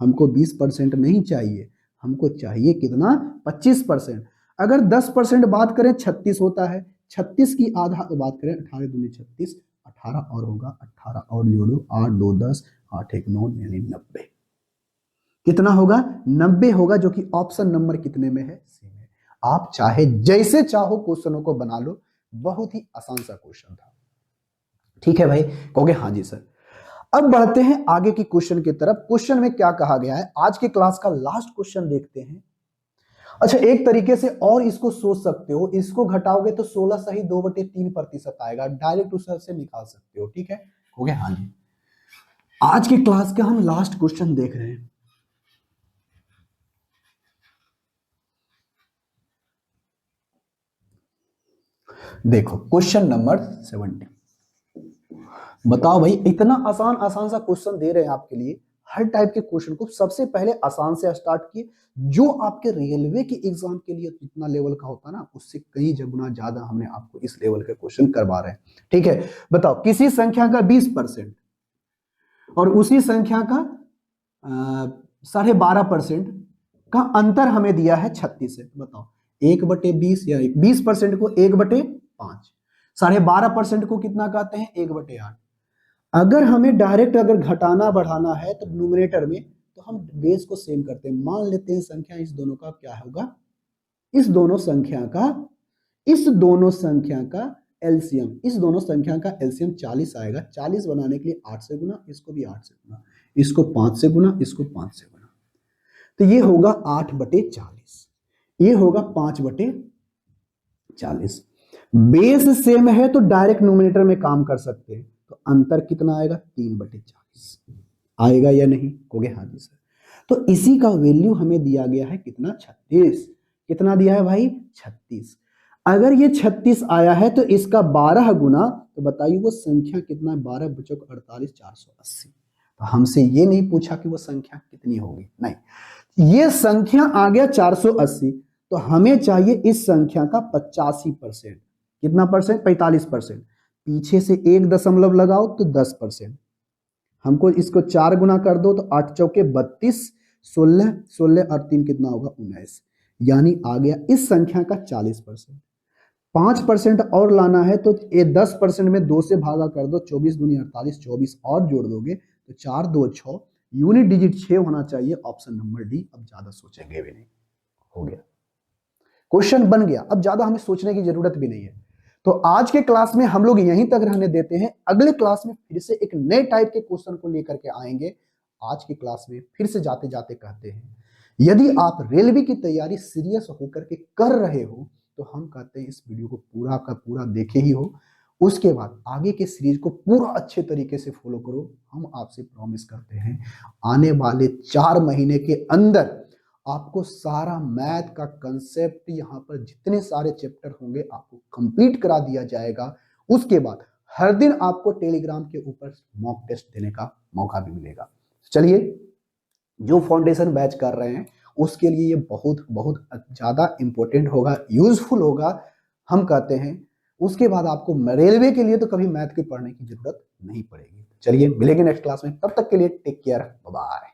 हमको 20% नहीं चाहिए, हमको चाहिए कितना, 25%। अगर 10% बात करें 36 होता है, 36 की आधा बात करें 18 दूनी 36, 18 और होगा, 18 और जोड़ो, 8 2 10, 8 1 9, यानी 90। कितना होगा, 90 होगा, जो कि ऑप्शन नंबर कितने में है, सी में। आप चाहे जैसे चाहो क्वेश्चनों को बना लो, बहुत ही आसान सा क्वेश्चन था। ठीक है भाई, कहोगे हाँ जी सर। अब बढ़ते हैं आगे की क्वेश्चन की तरफ। क्वेश्चन में क्या कहा गया है, आज के क्लास का लास्ट क्वेश्चन देखते हैं। अच्छा, एक तरीके से और इसको सोच सकते हो, इसको घटाओगे तो 16 सही 2/3% आएगा, डायरेक्ट उस से निकाल सकते हो। ठीक है, हो गया, हाँ जी। आज की क्लास का हम लास्ट क्वेश्चन देख रहे हैं। देखो क्वेश्चन नंबर 70। बताओ भाई, इतना आसान आसान सा क्वेश्चन दे रहे हैं आपके लिए, हर टाइप के क्वेश्चन को सबसे पहले आसान से स्टार्ट किए, जो आपके रेलवे के एग्जाम के लिए जितना लेवल का होता है ना, उससे कई गुना ज्यादा हमने आपको इस लेवल के क्वेश्चन करवा रहे हैं। ठीक है, बताओ किसी संख्या का 20% और उसी संख्या का 12.5% का अंतर हमें दिया है 36 से। बताओ 1/20 या 20% को 1/5, 12.5% को कितना कहते हैं, 1/8। अगर हमें डायरेक्ट अगर घटाना बढ़ाना है तो न्यूमरेटर में, तो हम बेस को सेम करते हैं। मान लेते हैं संख्या इस दोनों का क्या होगा, इस दोनों संख्या का एलसीएम, इस दोनों संख्या का एलसीएम 40 आएगा। 40 बनाने के लिए 8 से गुना, इसको भी 8 से गुना, इसको 5 से गुना, इसको 5 से गुना, तो ये होगा 8/40, ये होगा 5/40। बेस सेम है तो डायरेक्ट न्यूमरेटर में काम कर सकते हैं, तो अंतर कितना आएगा, 3/40 आएगा या नहीं, कहोगे हाँ जी सर। तो इसी का वैल्यू हमें दिया गया है कितना, 36। कितना दिया है भाई, 36। अगर ये 36 आया है तो इसका 12 गुना, तो बताइए वो संख्या कितना, 12 बचो 48, 480। तो हमसे ये नहीं पूछा कि वो संख्या कितनी होगी, नहीं, ये संख्या आ गया 480, तो हमें चाहिए इस संख्या का 85%। कितना परसेंट, 45%। पीछे से 1 दशमलव लगाओ तो 10%। हमको इसको 4 गुना कर दो तो 8 चौके 32, 16, 16 और 3 कितना होगा, 19, यानी आ गया इस संख्या का 40%। 5% और लाना है तो ये 10% में 2 से भागा कर दो, 24 दूनी 48, 24 और जोड़ दोगे तो 4 2 6, यूनिट डिजिट 6 होना चाहिए, ऑप्शन नंबर डी। अब ज्यादा सोचेंगे भी नहीं, हो गया, क्वेश्चन बन गया। अब ज्यादा हमें सोचने की जरूरत भी नहीं है। तो आज के क्लास में हम लोग यहीं तक रहने देते हैं, अगले क्लास में फिर से एक नए टाइप के क्वेश्चन को लेकर के आएंगे। आज की क्लास में फिर से जाते जाते कहते हैं, यदि आप रेलवे की तैयारी सीरियस होकर के कर रहे हो तो हम कहते हैं इस वीडियो को पूरा का पूरा देखे ही हो, उसके बाद आगे के सीरीज को पूरा अच्छे तरीके से फॉलो करो। हम आपसे प्रॉमिस करते हैं आने वाले 4 महीने के अंदर आपको सारा मैथ का कंसेप्ट, यहाँ पर जितने सारे चैप्टर होंगे आपको कंप्लीट करा दिया जाएगा। उसके बाद हर दिन आपको टेलीग्राम के ऊपर मॉक टेस्ट देने का मौका भी मिलेगा। चलिए, जो फाउंडेशन बैच कर रहे हैं उसके लिए ये बहुत बहुत ज्यादा इंपॉर्टेंट होगा, यूजफुल होगा, हम कहते हैं। उसके बाद आपको रेलवे के लिए तो कभी मैथ की पढ़ने की जरूरत नहीं पड़ेगी। चलिए, मिलेंगे नेक्स्ट क्लास में, तब तक के लिए टेक केयर, बाय बाय।